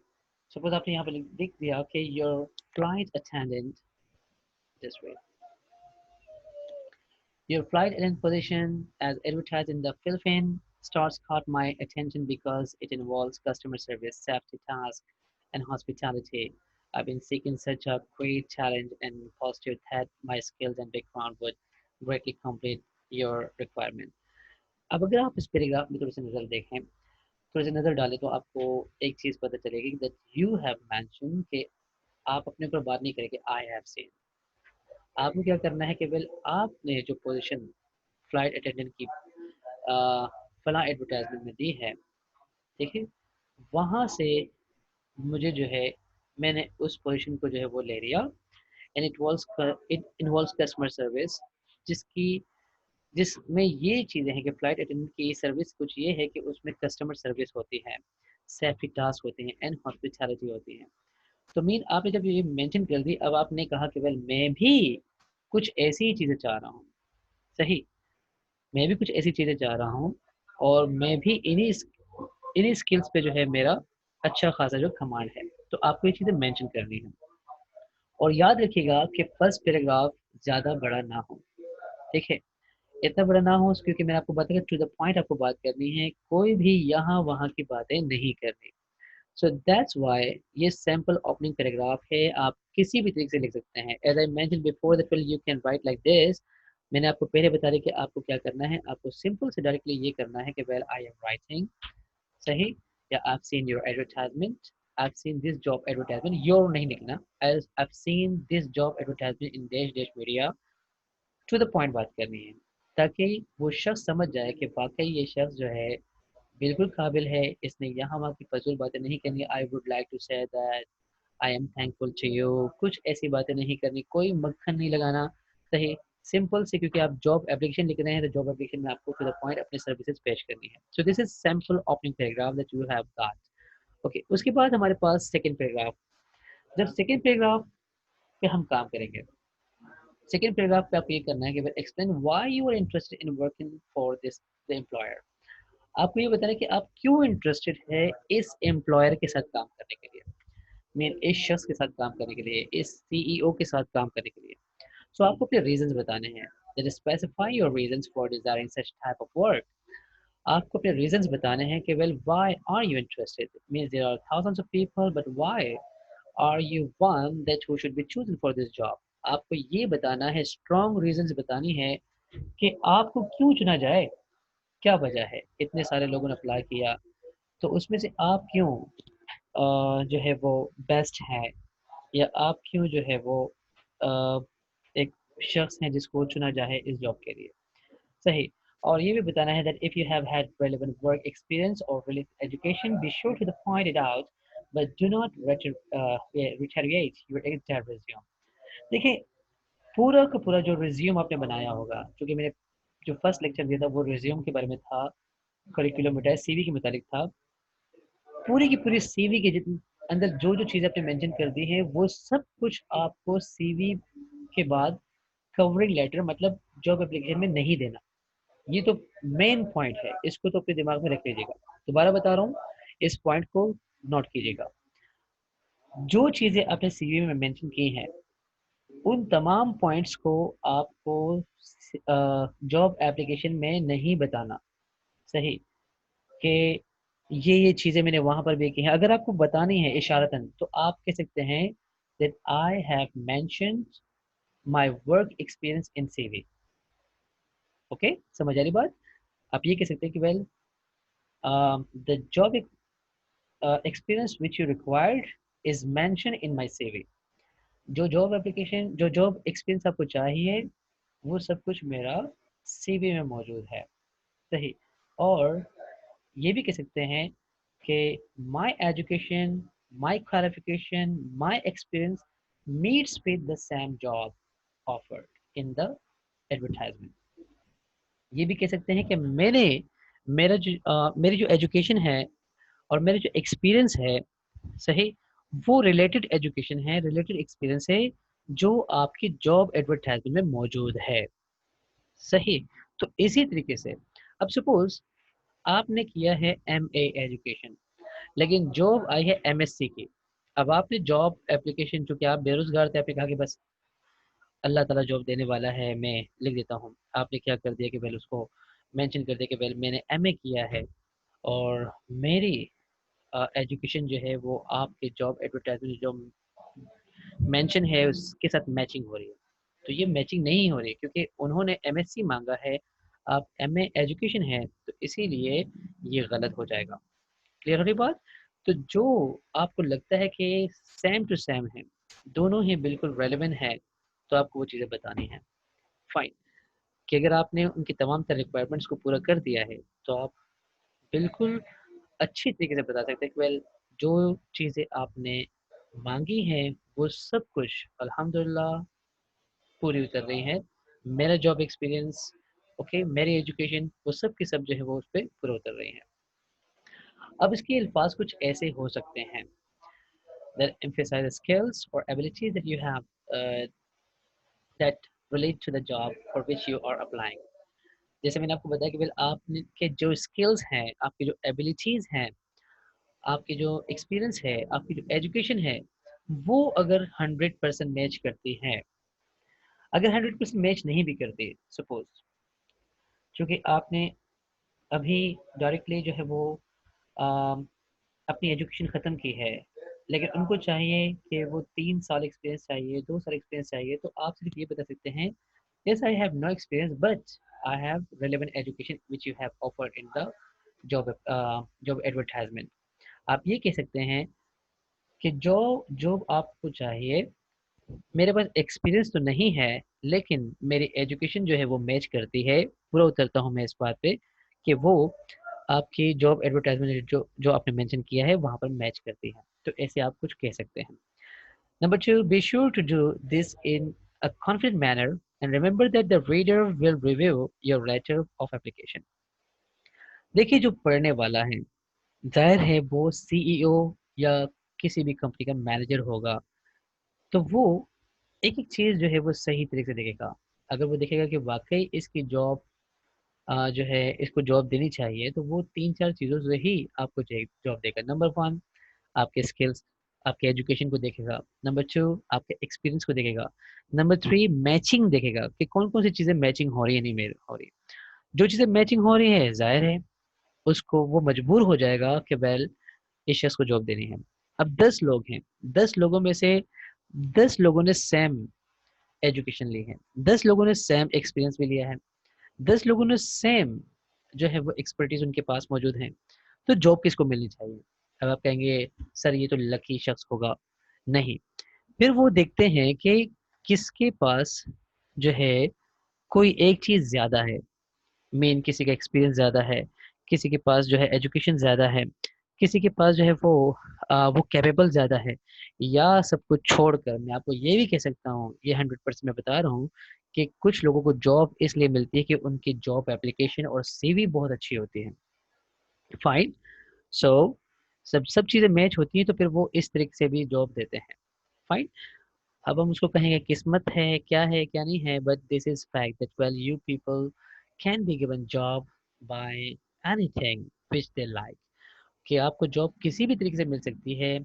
सपोज आपने यहाँ पर लिख दिया कि your flight attendant, this way, your flight attendant position as advertised in the Philippine stars caught my attention because it involves customer service, safety task, and hospitality. I've been seeking such a great challenge and positive that my skills and background would greatly complete your requirement. अब अगर आप इस पैराग्राफ में थोड़ी सी नज़र देखें, थोड़ी सी नज़र डालें, तो आपको एक चीज़ पता चलेगी दैट यू हैव मेंशन कि आप अपने ऊपर बात नहीं करेंगे आई हैव सीन। आपको क्या करना है, केवल आपने जो पोजीशन फ्लाइट अटेंडेंट की फला एडवर्टाइजमेंट में दी है, देखिए, वहाँ से मुझे जो है, मैंने उस पोजीशन को जो है वो ले लिया। And it involves customer service, जिसकी जिसमें ये चीज़ें हैं कि फ्लाइट अटेंडेंट की सर्विस कुछ ये है कि उसमें कस्टमर सर्विस होती है, सेफ्टी टास्क होते हैं, एंड हॉस्पिटैलिटी होती है। तो मीन आपने जब ये मेंशन कर दी, अब आपने कहा कि वेल मैं भी कुछ ऐसी ही चीज़ें चाह रहा हूँ, सही। मैं भी कुछ ऐसी चीज़ें चाह रहा हूँ, और मैं भी इन्हीं स्किल्स पे जो है मेरा अच्छा खासा जो कमांड है। तो आपको ये चीज़ें मेंशन करनी है। और याद रखिएगा कि फर्स्ट पैराग्राफ ज़्यादा बड़ा ना हो। देखिए, इतना बड़ा ना हो क्योंकि मैंने आपको बताया टू द पॉइंट आपको बात करनी है, कोई भी यहाँ वहाँ की बातें नहीं करनी। सो दैट्स व्हाई ये सैम्पल ओपनिंग पैराग्राफ है। आप किसी भी तरीके से लिख सकते हैं। As I mention before that you can write like this. मैंने आपको पहले बता दिया कि आपको क्या करना है। आपको सिंपल से डायरेक्टली ये करना है कि वेल आई एम राइटिंग, सही, या I've seen your advertisement, I've seen this job advertisement, your नहीं लिखना, as I've seen this job advertisement in dash dash media, to the point बात करनी है, ताकि वो शख्स समझ जाए कि वाकई ये शख्स जो है बिल्कुल काबिल है, इसने यहाँ वहाँ की फजूल बातें नहीं करनी। I would like to say that I am thankful to you, कुछ ऐसी बातें नहीं करनी, कोई मक्खन नहीं लगाना, सही, सिंपल से। क्योंकि आप जॉब एप्लीकेशन लिख रहे हैं, तो जॉब एप्लीकेशन में आपको टू द पॉइंट अपनी सर्विसेज पेश करनी है। So this is sample opening paragraph that you have got. Okay, उसके बाद हमारे पास सेकंड पैराग्राफ। जब सेकंड पैराग्राफ पे हम काम करेंगे, सेकंड पैराग्राफ पे आपको ये करना है कि explain why you are interested in working for this the employer. आपको ये बताना है कि आप क्यों इंटरेस्टेड है इस एम्प्लॉयर के साथ काम करने के लिए, मीन इस शख्स के साथ काम करने के लिए, इस सीईओ के साथ काम करने के लिए। सो आपको अपने रीजंस बताने हैं। That specify your reasons for desiring such type of work. आपको अपने रीजंस बताने हैं कि well why are you interested, means there are thousands of people, but why are you one that who should be chosen for this job. आपको ये बताना है, स्ट्रॉन्ग रीजंस बतानी है कि आपको क्यों चुना जाए, क्या वजह है, इतने सारे लोगों ने अप्लाई किया तो उसमें से आप क्यों जो है वो बेस्ट है, या आप क्यों जो है वो अ, एक शख्स हैं जिसको चुना जाए इस जॉब के लिए। सही। और ये भी बताना है that if you have had relevant work experience or related education, be sure to point it out, but do not retaliate your entire resume। देखिए, पूरा का पूरा जो रिज्यूम आपने बनाया होगा, क्योंकि मैंने जो फर्स्ट लेक्चर दिया था वो रिज्यूम के बारे में था, करिकुलम बताया सीवी के मुतालिक था। पूरी की पूरी सीवी के जितने अंदर जो जो चीज़ें आपने मेंशन कर दी है वो सब कुछ आपको सीवी के बाद कवरिंग लेटर मतलब जॉब एप्लीकेशन में नहीं देना। ये तो मेन पॉइंट है, इसको तो अपने दिमाग में रख लीजिएगा। दोबारा बता रहा हूँ, इस पॉइंट को नोट कीजिएगा। जो चीज़ें आपने सीवी में मेंशन की हैं उन तमाम पॉइंट्स को आपको जॉब एप्लीकेशन में नहीं बताना। सही। कि ये चीज़ें मैंने वहाँ पर भी की हैं। अगर आपको बतानी है इशारतन तो आप कह सकते हैं that I have mentioned my work experience in CV। Okay, समझ आ रही बात? आप ये कह सकते हैं कि well the job experience which you required is mentioned in my CV। जो जॉब एप्लीकेशन जो जॉब एक्सपीरियंस आपको चाहिए वो सब कुछ मेरा सीवी में मौजूद है। सही। और ये भी कह सकते हैं कि my education, my qualification, my experience meets with the same job offered in the advertisement. ये भी कह सकते हैं कि मेरी जो एजुकेशन है और मेरा जो एक्सपीरियंस है, सही, वो रिलेटेड एजुकेशन है, रिलेटेड एक्सपीरियंस है जो आपकी जॉब एडवर्टाइजमेंट में मौजूद है। सही। तो इसी तरीके से अब सपोज आपने किया है एमए एजुकेशन, लेकिन जॉब आई है एमएससी की। अब आपने जॉब एप्लीकेशन, चूंकि आप बेरोजगार थे, आपने कहा कि बस अल्लाह ताला जॉब देने वाला है, मैं लिख देता हूँ। आपने क्या कर दिया कि वेल उसको मेंशन कर दिया कि वेल मैंने एमए किया है और मेरी एजुकेशन जो है वो आपके जॉब एडवर्टाइजमेंट जो मेंशन है उसके साथ मैचिंग हो रही है। तो ये मैचिंग नहीं हो रही क्योंकि उन्होंने एमएससी मांगा है, आप एमए एजुकेशन है, तो इसीलिए ये गलत हो जाएगा। क्लियर हो रही बात? तो जो आपको लगता है कि सेम टू सेम है, दोनों ही बिल्कुल रेलेवेंट है, तो आपको वो चीज़ें बतानी है। फाइन। कि अगर आपने उनकी तमाम तरह रिक्वायरमेंट्स को पूरा कर दिया है तो आप बिल्कुल अच्छी तरीके से बता सकते हैं कि वेल जो चीज़ें आपने मांगी हैं वो सब कुछ अल्हम्दुलिल्लाह पूरी उतर रही हैं। मेरा जॉब एक्सपीरियंस, ओके, मेरी एजुकेशन, वो सब की सब जो है वो उस पर पूरा उतर रही हैं। अब इसके अल्फाज कुछ ऐसे हो सकते हैं that emphasize skills or abilities that you have uh, that relate to the job for which you are applying। जैसे मैंने आपको बताया कि वेल आपने के जो स्किल्स हैं, आपकी जो एबिलिटीज़ हैं, आपकी जो एक्सपीरियंस है, आपकी जो एजुकेशन है, वो अगर 100% मैच करती है, अगर 100% मैच नहीं भी करती, सपोज क्योंकि आपने अभी डायरेक्टली जो है वो अम, अपनी एजुकेशन ख़त्म की है, लेकिन उनको चाहिए कि वो 3 साल एक्सपीरियंस चाहिए, 2 साल एक्सपीरियंस चाहिए, तो आप सिर्फ ये बता सकते हैं yes I have no experience but I have relevant education which you have offered in the job advertisement। आप ये कह सकते हैं कि जो जॉब आपको चाहिए, मेरे पास एक्सपीरियंस तो नहीं है लेकिन मेरी एजुकेशन जो है वो मैच करती है, पूरा उतरता हूँ मैं इस बात पे कि वो आपकी जॉब एडवर्टाइजमेंट जो जो आपने मेंशन किया है वहाँ पर मैच करती है। तो ऐसे आप कुछ कह सकते हैं। Number 2, be sure to do this in a confident manner and remember that the reader will review your letter of application. देखिए, जो पढ़ने वाला है जाहिर है वो सीईओ या किसी भी कंपनी का मैनेजर होगा, तो वो एक एक चीज़ जो है वो सही तरीके से देखेगा। अगर वो देखेगा कि वाकई इसकी जॉब जो है इसको जॉब देनी चाहिए, तो वो 3-4 चीज़ों से ही आपको जॉब देगा। नंबर 1, आपके स्किल्स, आपके एजुकेशन को देखेगा। नंबर 2, आपके एक्सपीरियंस को देखेगा। नंबर 3, मैचिंग देखेगा कि कौन-कौन सी चीज़ें मैचिंग हो रही है, नहीं मेल हो रही। जो चीज़ें मैचिंग हो रही है, ज़ाहिर है उसको वो मजबूर हो जाएगा कि वेल इस शख्स को जॉब देनी है। अब 10 लोग हैं, 10 लोगों में से 10 लोगों ने सेम एजुकेशन ली है, 10 लोगों ने सेम एक्सपीरियंस भी लिया है। 10 लोगों ने सेम जो है वो एक्सपर्टीज उनके पास मौजूद है, तो जॉब किसको मिलनी चाहिए? अब आप कहेंगे सर ये तो लकी शख्स होगा, नहीं। फिर वो देखते हैं कि किसके पास जो है कोई एक चीज़ ज़्यादा है, मेन किसी का एक्सपीरियंस ज़्यादा है, किसी के पास जो है एजुकेशन ज़्यादा है, किसी के पास जो है वो कैपेबल ज़्यादा है, या सब कुछ छोड़कर मैं आपको ये भी कह सकता हूँ, ये 100% मैं बता रहा हूँ कि कुछ लोगों को जॉब इसलिए मिलती है कि उनकी जॉब एप्लीकेशन और सीवी बहुत अच्छी होती है। फाइन। सो सब चीज़ें मैच होती हैं तो फिर वो इस तरीके से भी जॉब देते हैं। फाइन। अब हम उसको कहेंगे किस्मत है क्या नहीं है, but this is fact that well you people can be given job by anything which they like, कि आपको जॉब किसी भी तरीके से मिल सकती है,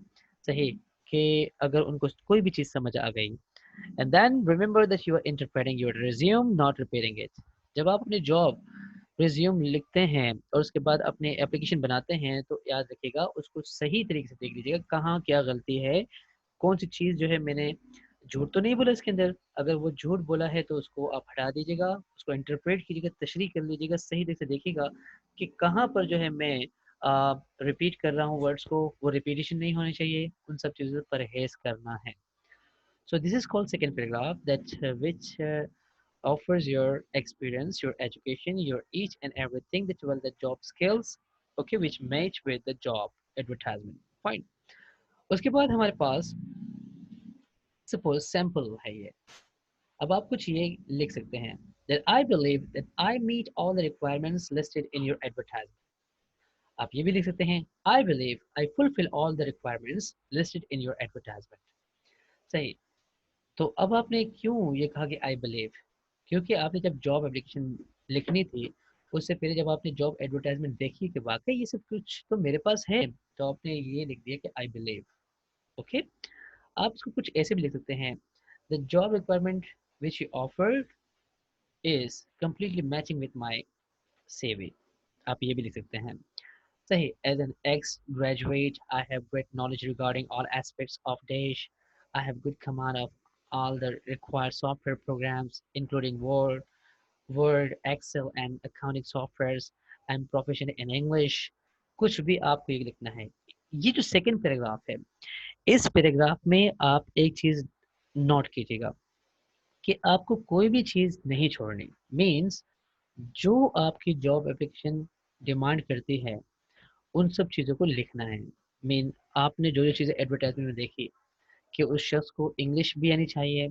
सही, कि अगर उनको कोई भी चीज़ समझ आ गई। And then remember that you are interpreting your resume not repairing it. जब आप अपनी जॉब रिज्यूम लिखते हैं और उसके बाद अपने एप्लीकेशन बनाते हैं तो याद रखिएगा उसको सही तरीके से देख लीजिएगा कहाँ क्या गलती है, कौन सी चीज़ जो है मैंने झूठ तो नहीं बोला इसके अंदर। अगर वो झूठ बोला है तो उसको आप हटा दीजिएगा, उसको इंटरप्रेट कीजिएगा, तशरीह कर लीजिएगा, सही तरीके से देखिएगा कि कहाँ पर जो है मैं रिपीट कर रहा हूँ वर्ड्स को, वो रिपीटिशन नहीं होनी चाहिए, उन सब चीज़ों से परहेज करना है। So this is called second paragraph that which offers your experience, your education, your each and everything that well the job skills, okay, which match with the job advertisement. Fine. उसके बाद हमारे पास सपोज सैम्पल है ये। अब आप कुछ ये लिख सकते हैं that I believe that I meet all the requirements listed in your advertisement. आप ये भी लिख सकते हैं I believe I fulfill all the requirements listed in your advertisement. सही। तो अब आपने क्यों ये कहा कि I believe? क्योंकि आपने जब जॉब एप्लीकेशन लिखनी थी उससे पहले जब आपने जॉब एडवर्टाइजमेंट देखी कि वाकई ये सब कुछ तो मेरे पास है, तो आपने ये लिख दिया कि आई बिलीव। ओके। आप इसको कुछ ऐसे भी लिख सकते हैं the job requirement which you offer is completely matching with my CV। आप ये भी लिख सकते हैं, सही। As an ex graduate I have great knowledge regarding all aspects of Dash. I have good command of all the required software programs including Word, Excel and accounting softwares. I'm proficient in English. कुछ भी आपको ये लिखना है। ये जो सेकंड पैराग्राफ है, इस पैराग्राफ में आप एक चीज नोट कीजिएगा कि आपको कोई भी चीज नहीं छोड़नी। मीन्स जो आपकी जॉब एप्लीकेशन डिमांड करती है उन सब चीज़ों को लिखना है। मीन आपने जो जो चीज़ें एडवर्टाइजमेंट में देखी कि उस शख्स को इंग्लिश भी आनी चाहिए,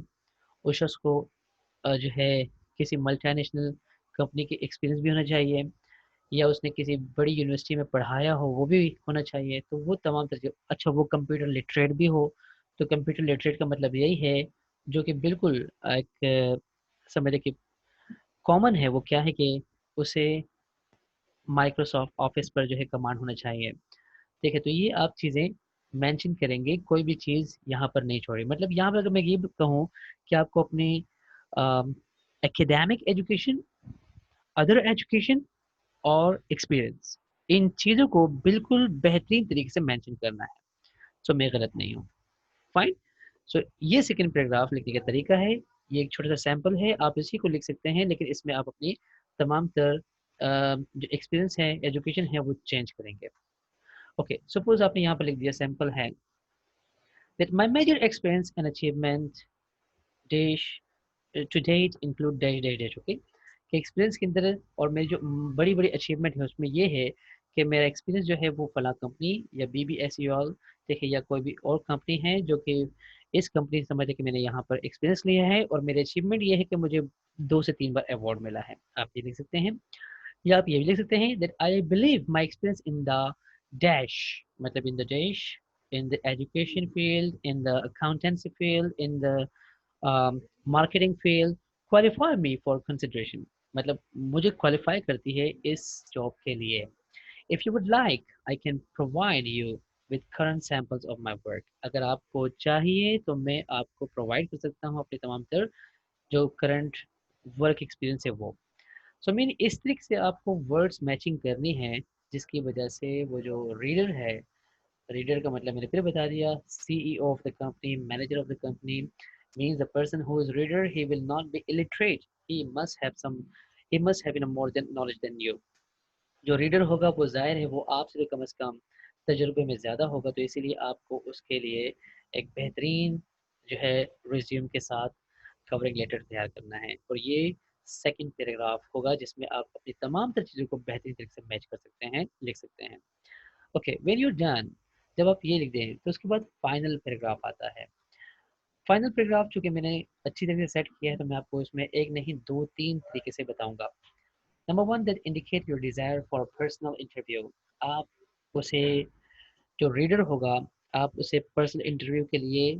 उस शख्स को जो है किसी मल्टीनेशनल कंपनी के एक्सपीरियंस भी होना चाहिए, या उसने किसी बड़ी यूनिवर्सिटी में पढ़ाया हो वो भी होना चाहिए, तो वो तमाम तरह अच्छा वो कंप्यूटर लिटरेट भी हो। तो कंप्यूटर लिटरेट का मतलब यही है जो कि बिल्कुल एक समझे कि कॉमन है, वो क्या है कि उसे माइक्रोसॉफ्ट ऑफिस पर जो है कमांड होना चाहिए। ठीक है, तो ये आप चीज़ें मेंशन करेंगे, कोई भी चीज़ यहाँ पर नहीं छोड़ी। मतलब यहाँ पर अगर मैं ये कहूँ कि आपको अपनी एकेडमिक एजुकेशन, अदर एजुकेशन और एक्सपीरियंस, इन चीज़ों को बिल्कुल बेहतरीन तरीके से मेंशन करना है। सो मैं गलत नहीं हूँ। फाइन। सो ये सेकंड पैराग्राफ लिखने का तरीका है। ये एक छोटा सा सैंपल है, आप इसी को लिख सकते हैं, लेकिन इसमें आप अपनी तमाम तर जो एक्सपीरियंस है, एजुकेशन है, वो चेंज करेंगे। ओके, सपोज आपने यहाँ पर लिख दिया, सैंपल है that my major experience and achievement dash to date include dash dash dash। Okay, कि एक्सपीरियंस के अंदर और मेरी जो बड़ी बड़ी अचीवमेंट है उसमें ये है कि मेरा एक्सपीरियंस जो है वो फला कंपनी या BBSE ऑल, देखिए, या कोई भी और कंपनी है जो कि इस कंपनी से समझे कि मैंने यहाँ पर एक्सपीरियंस लिया है, और मेरे अचीवमेंट ये है कि मुझे 2 से 3 बार अवार्ड मिला है। आप ये लिख सकते हैं, या आप ये भी लिख सकते हैं that I believe my experience in the dash, मतलब in the dash, in the education field, in the accountancy field, in the marketing field qualify me for consideration, मतलब मुझे क्वालिफाई करती है इस जॉब के लिए। If you would like, I can provide you with current samples of my work। अगर आपको चाहिए तो मैं आपको प्रोवाइड कर सकता हूँ अपने तमाम तर जो करंट वर्क एक्सपीरियंस है वो। सो मीन इस तरीके से आपको वर्ड्स मैचिंग करनी है, जिसकी वजह से वो जो रीडर है, रीडर का मतलब मैंने फिर बता दिया, CEO of the company, manager of the company, means the person who is reader he will not be illiterate, he must have some he must have more than knowledge than you. जो रीडर होगा वो ज़ाहिर है वो आपसे तो कम से कम तजुर्बे में ज़्यादा होगा, तो इसीलिए आपको उसके लिए एक बेहतरीन जो है रिज्यूम के साथ कवरिंग लेटर तैयार करना है, और ये सेकंड पैराग्राफ होगा जिसमें आप अपनी तमाम तर चीज़ों को बेहतरीन तरीके से मैच कर सकते हैं, लिख सकते हैं। ओके, व्हेन यू डन, जब आप ये लिख दें तो उसके बाद फाइनल पैराग्राफ आता है। फाइनल पैराग्राफ चूंकि मैंने अच्छी तरह से सेट किया है तो मैं आपको इसमें एक नहीं दो तीन तरीके से बताऊंगा। Number one, that indicate your desire for personal interview. आप उसे, जो रीडर होगा, आप उसे पर्सनल इंटरव्यू के लिए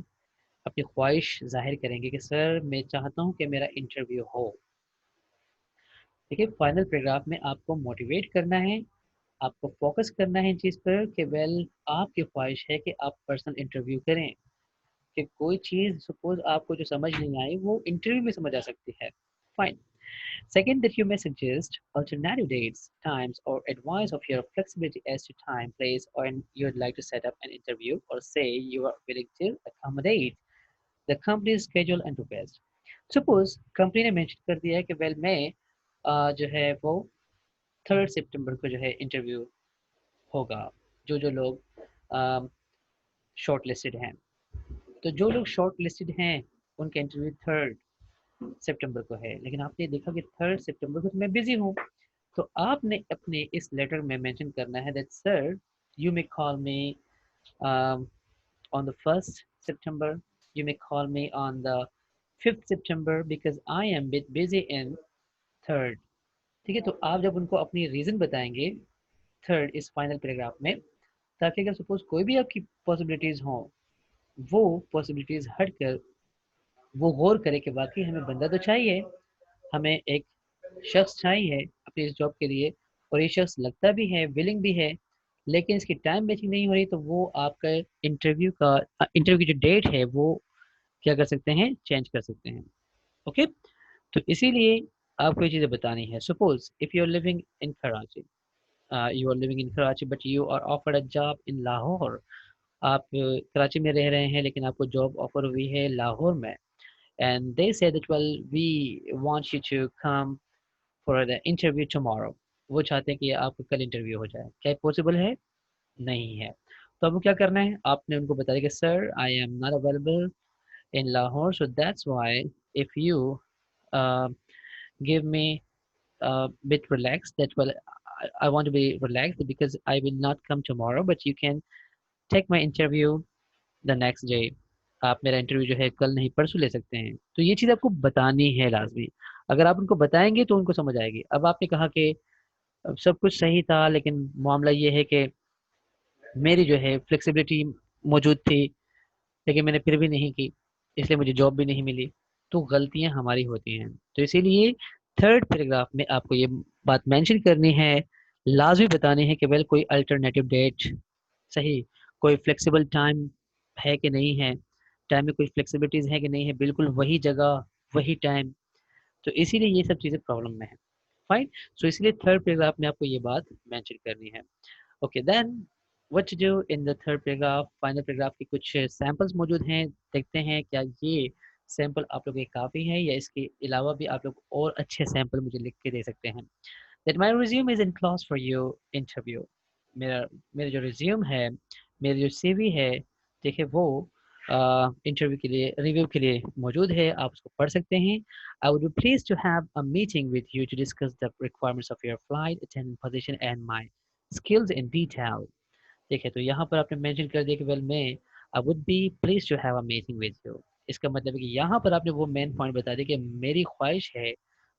अपनी ख्वाहिश जाहिर करेंगे कि सर मैं चाहता हूँ कि मेरा इंटरव्यू हो। देखिए, फाइनल पैराग्राफ में आपको मोटिवेट करना है, आपको फोकस करना है इन चीज़ पर कि वेल आपकी ख्वाहिश है कि आप पर्सनल इंटरव्यू करें, कि कोई चीज़ सपोज आपको जो समझ नहीं आई वो इंटरव्यू में समझ आ सकती है। Fine. Second, that you may suggest alternative dates, times, or advice of your flexibility as to time, place, or you'd like to set up an interview, or say you are willing to accommodate the company's schedule and request. Suppose company ने मेंशन कर दिया है कि वेल मैं जो है वो 3 सितंबर को जो है इंटरव्यू होगा, जो जो लोग शॉर्ट लिस्टेड हैं। तो जो लोग शॉर्ट लिस्टेड हैं उनका इंटरव्यू 3 सितंबर को है, लेकिन आपने देखा कि 3 सितंबर को तो मैं बिजी हूँ। तो आपने अपने इस लेटर में मेंशन करना है that sir you may call me on the 1st September, you may call me on the 5th September because I am bit busy in 3rd। ठीक है, तो आप जब उनको अपनी रीज़न बताएंगे 3rd इस फाइनल पैराग्राफ में, ताकि अगर सपोज कोई भी आपकी पॉसिबिलिटीज़ हों, वो पॉसिबिलिटीज़ हट कर वो गौर करे कि वाकई हमें बंदा तो चाहिए, हमें एक शख्स चाहिए अपनी इस जॉब के लिए, और ये शख्स लगता भी है, विलिंग भी है, लेकिन इसकी टाइम मैचिंग नहीं हो रही, तो वो आपका इंटरव्यू की जो डेट है वो क्या कर सकते हैं, चेंज कर सकते हैं। ओके, तो इसीलिए आपको ये चीज़ें बतानी है। Suppose if you are living in Karachi, you are living in Karachi but you are offered a job in Lahore. आप कराची में रह रहे हैं लेकिन आपको जॉब ऑफर हुई है लाहौर में, and they say that well we want you to come for the interview tomorrow. वो चाहते हैं कि आपका कल इंटरव्यू हो जाए, क्या पॉसिबल है? नहीं है। तो आपको क्या करना है, आपने उनको बता दिया कि sir I am not available in Lahore, so that's why if you give me bit relaxed that well I want to be relaxed because I will not come tomorrow but you can take my interview the next day। आप मेरा इंटरव्यू जो है कल नहीं परसों ले सकते हैं। तो ये चीज़ आपको बतानी है लाजमी। अगर आप उनको बताएंगे तो उनको समझ आएगी। अब आपने कहा कि अब सब कुछ सही था लेकिन मामला ये है कि मेरी जो है फ्लेक्सिबिलिटी मौजूद थी लेकिन मैंने फिर भी नहीं की, इसलिए मुझे जॉब भी नहीं मिली। तो गलतियां हमारी होती हैं, तो इसीलिए 3rd पैराग्राफ में आपको ये बात मेंशन करनी है, लाजमी बतानी है कि वेल कोई अल्टरनेटिव डेट, सही, कोई फ्लेक्सिबल टाइम है कि नहीं है, टाइम में कोई फ्लेक्सिबिलिटीज़ है कि नहीं है, बिल्कुल वही जगह वही टाइम। तो इसीलिए ये सब चीज़ें प्रॉब्लम में है। फाइन। सो इसलिए 3rd पैराग्राफ में आपको ये बात मेंशन करनी है। Okay then what to do in the 3rd paragraph. Final paragraph के कुछ सैंपल्स मौजूद हैं, देखते हैं क्या ये सैंपल आप लोग के काफ़ी है या इसके अलावा भी आप लोग और अच्छे सैंपल मुझे लिख के दे सकते हैं। That my resume is in class for you interview. मेरा मेरा जो रिज्यूम है, मेरी जो सीवी है, देखिए वो इंटरव्यू के लिए, रिव्यू के लिए मौजूद है, आप उसको पढ़ सकते हैं। I would be please to have a meeting with you to discuss the requirements of your flight attendant position and my skills in detail. देखिए, तो यहाँ पर आपने मेंशन कर दिया कि वेल मैं I would be please to have a meeting with you. इसका मतलब है कि यहाँ पर आपने वो मेन पॉइंट बता दिया कि मेरी ख्वाहिश है,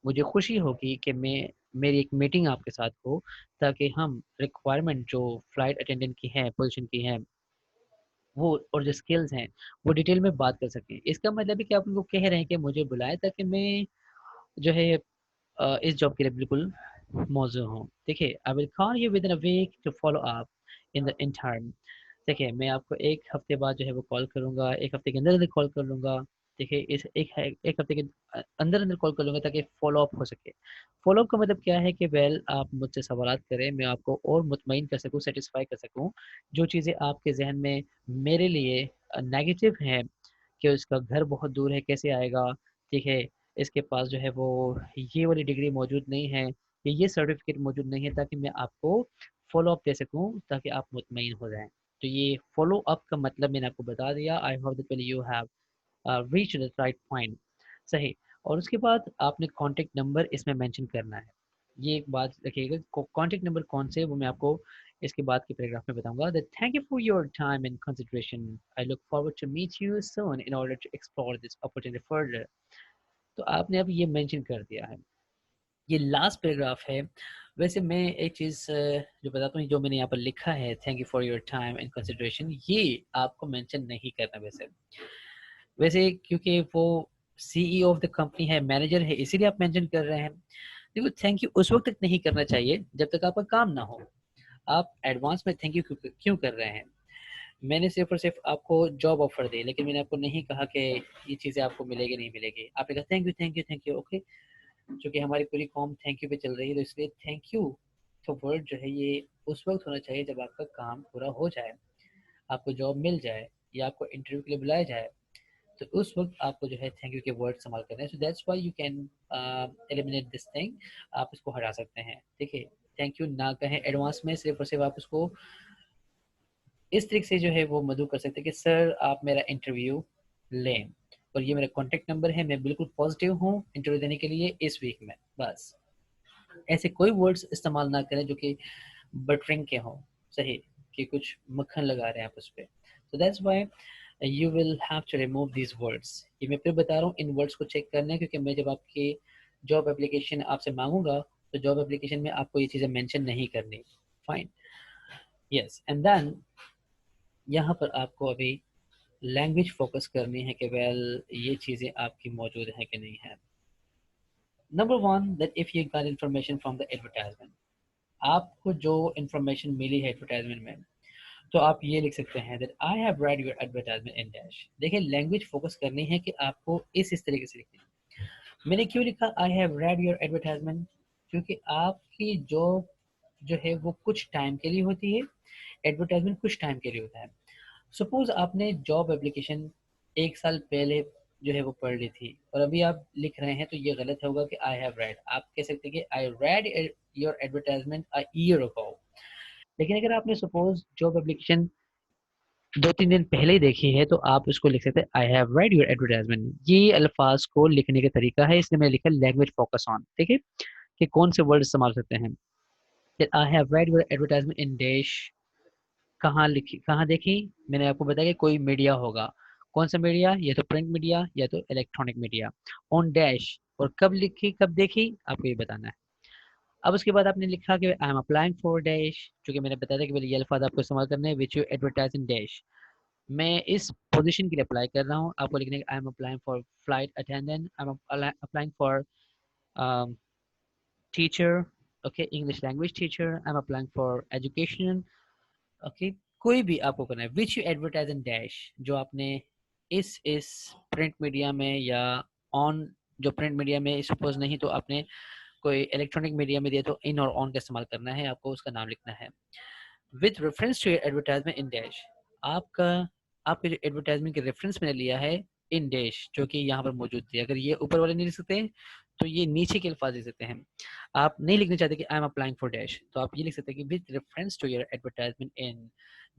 मुझे खुशी होगी कि मैं मेरी एक मीटिंग आपके साथ हो, ताकि हम रिक्वायरमेंट जो फ्लाइट अटेंडेंट की है, पोजीशन की है, वो और जो स्किल्स हैं वो डिटेल में बात कर सकें। इसका मतलब है कि आप उनको कह रहे हैं कि मुझे बुलाए ताकि मैं जो है इस जॉब के लिए बिल्कुल मौजूद हूँ। देखिए, I will call you within a week to follow up in the in time. देखिए, मैं आपको 1 हफ्ते बाद जो है वो कॉल करूँगा, 1 हफ्ते के अंदर अंदर कॉल कर लूँगा। देखिए, इस 1 हफ्ते के अंदर अंदर कॉल कर लूँगा ताकि फॉलो अप हो सके। फॉलो अप का मतलब क्या है कि वेल आप मुझसे सवालात करें, मैं आपको और मुतमईन कर सकूँ, सेटिस्फाई कर सकूँ। जो चीज़ें आपके जहन में मेरे लिए नेगेटिव हैं कि उसका घर बहुत दूर है, कैसे आएगा, ठीक है, इसके पास जो है वो ये वाली डिग्री मौजूद नहीं है, ये सर्टिफिकेट मौजूद नहीं है, ताकि मैं आपको फॉलो अप दे सकूं, ताकि आप मुतमईन हो जाएं। तो ये फॉलो अप का मतलब मैंने आपको बता दिया। आई hope that you have reach the right point. सही। और उसके बाद आपने कॉन्टेक्ट नंबर इसमें मेंशन करना है। ये एक बात रखिएगा, कॉन्टेक्ट नंबर कौन से, वो मैं आपको इसके बाद के पैराग्राफ में बताऊंगा। That thank you for your time and consideration, I look forward to meet you soon in order to explore this opportunity further. तो आपने अब ये मेंशन कर दिया है। ये लास्ट पैराग्राफ है। वैसे मैं एक चीज़ जो बताता हूँ, जो मैंने यहाँ पर लिखा है, thank you for your time and consideration, ये आपको मेंशन नहीं करना। वैसे वैसे क्योंकि वो सीईओ ऑफ द कंपनी है, मैनेजर है, इसीलिए आप मेंशन कर रहे हैं। देखो, थैंक यू उस वक्त तक नहीं करना चाहिए जब तक आपका काम ना हो। आप एडवांस में थैंक यू क्यों कर रहे हैं? मैंने सिर्फ और सिर्फ आपको जॉब ऑफर दी, लेकिन मैंने आपको नहीं कहा कि ये चीज़ें आपको मिलेगी नहीं मिलेगी। आपने कहा thank you thank you thank you, okay. क्योंकि हमारी पूरी कॉम थैंक यू पे चल रही है, तो इसलिए थैंक यू का वर्ड जो है ये उस वक्त होना चाहिए जब आपका काम पूरा हो जाए, आपको जॉब मिल जाए, या आपको इंटरव्यू के लिए बुलाया जाए। तो उस वक्त आपको जो है थैंक यू के वर्ड इस्तेमाल करना है। So that's why you can eliminate this thing. आप इसको हटा सकते हैं। देखिए, थैंक यू ना कहें एडवांस में, सिर्फ और सिर्फ आप इसको इस तरीके से जो है वो मधु कर सकते हैं कि सर आप मेरा इंटरव्यू लें, और ये मेरा कॉन्टेक्ट नंबर है, मैं बिल्कुल पॉजिटिव हूँ इंटरव्यू देने के लिए इस वीक में। बस ऐसे कोई वर्ड्स इस्तेमाल ना करें जो कि बटरिंग के हों। सही, कि कुछ मक्खन लगा रहे हैं आप उस पर। तो that's why you will have to remove these words. ये मैं फिर बता रहा हूँ, इन वर्ड्स को चेक करना है, क्योंकि मैं जब आपकी जॉब एप्लीकेशन आपसे मांगूंगा, तो जॉब एप्लीकेशन में आपको ये चीज़ें मेंशन नहीं करनी। Fine, yes. एंड देन यहाँ पर आपको अभी लैंग्वेज फोकस करनी है कि वेल ये चीज़ें आपकी मौजूद हैं कि नहीं है। Number one, that if you got information from the advertisement, आपको जो इन्फॉर्मेशन मिली है एडवर्टाइजमेंट में, तो आप ये लिख सकते हैं that I have read your advertisement in dash. देखिए, लैंग्वेज फोकस करनी है कि आपको इस तरीके से लिखनी है। मैंने क्यों लिखा I have read your advertisement? क्योंकि आपकी जॉब जो है वो कुछ टाइम के लिए होती है, एडवर्टाइजमेंट कुछ टाइम के लिए होता है। सपोज आपने जॉब एप्लीकेशन 1 साल पहले जो है वो पढ़ ली थी, और अभी आप लिख रहे हैं, तो ये गलत होगा कि आई हैव रेड। आप कह सकते हैं कि I read your advertisement a year ago. लेकिन अगर आपने सपोज जॉब एप्लीकेशन 2-3 दिन पहले ही देखी है, तो आप उसको लिख सकते हैं I have read your advertisement. ये अल्फाज को लिखने का तरीका है, इसलिए मैंने लिखा लैंग्वेज फोकस ऑन। ठीक है, कि कौन से वर्ड इस्तेमाल करते हैं। I have read your advertisement in dash. कहाँ लिखी, कहाँ देखी? मैंने आपको बताया कि कोई मीडिया होगा। कौन सा मीडिया? या तो प्रिंट मीडिया या तो इलेक्ट्रॉनिक मीडिया। ऑन डैश, और कब लिखी कब देखी आपको ये बताना है। अब उसके बाद आपने लिखा कि I am applying for dash, जो कि मैंने बताया था कि ये अल्फाज आपको इस्तेमाल करने हैं, which you advertise in dash. मैं इस पोजीशन के लिए अप्लाई कर रहा हूँ, आपको लिखने का आई am applying for flight attendant, I am applying for teacher, okay, English language teacher, I am applying for education, okay. कोई भी आपको करना है, which you advertise in dash, जो आपने इस प्रिंट मीडिया में, या ऑन, जो प्रिंट मीडिया में सपोज नहीं, तो आपने कोई इलेक्ट्रॉनिक मीडिया में दिया, तो इन और ऑन का इस्तेमाल करना है, आपको उसका नाम लिखना है। With reference to advertisement in dash, आपका आपके जो एडवर्टाइजमेंट के रेफरेंस मैंने लिया है इन डैश, जो कि यहाँ पर मौजूद थी। अगर ये ऊपर वाले नहीं लिख सकते हैं, तो ये नीचे के अल्फाज लिख सकते हैं। आप नहीं लिखना चाहते कि I am applying for dash, तो आप ये लिख सकते हैं कि with reference to your advertisement in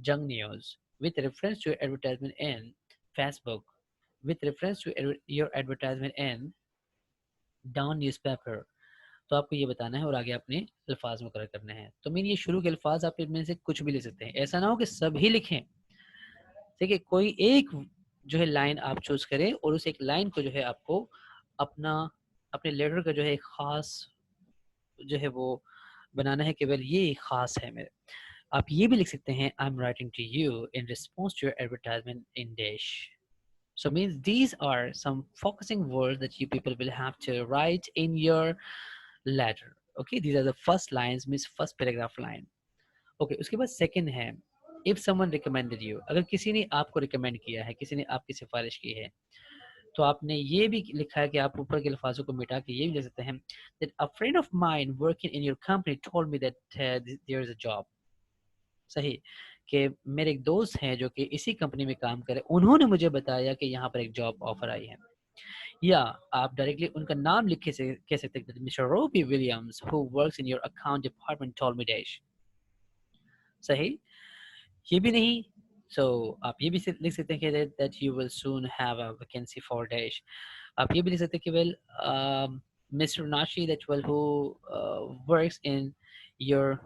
Jang news, with reference to advertisement in Facebook, with reference to your advertisement in Dawn newspaper. तो आपको ये बताना है, और आगे अपने अल्फाज मुकर्रर करने हैं। तो मीन ये शुरू के अल्फाज आप इनमें से कुछ भी ले सकते हैं, ऐसा ना हो कि सभी लिखें। देखिए, कोई एक जो है लाइन आप चूज करें, और उस एक लाइन को जो है आपको अपना अपने लेटर का जो है एक खास जो है वो बनाना है, केवल ये खास है मेरे। आप ये भी लिख सकते हैं, I am writing to you in response to your advertisement in dash. So means these are some focusing words that you people will have to write in your letter. Okay, these are the first lines, means first paragraph line. Okay, उसके बाद second है, if someone recommended you, अगर किसी ने आपको recommend किया है, किसी ने आपकी सिफारिश की है, तो आपने ये भी लिखा है कि आप ऊपर के अल्फाजों को मिटा के ये भी लिख सकते हैं that a friend of mine working in your company told me that there is a job. सही, कि मेरे एक दोस्त हैं जो कि इसी कंपनी में काम करे, उन्होंने मुझे बताया कि यहाँ पर एक जॉब ऑफर आई है। या आप डायरेक्टली उनका नाम लिख के कह सकते हैं, mister Robbie Williams who works in your account department told me dash. सही, ये भी नहीं, सो आप ये भी लिख सकते हैं कि that you will soon have a vacancy for dash. आप ये भी लिख सकते हैं कि वेल मिस्टर नाशी that well who works in your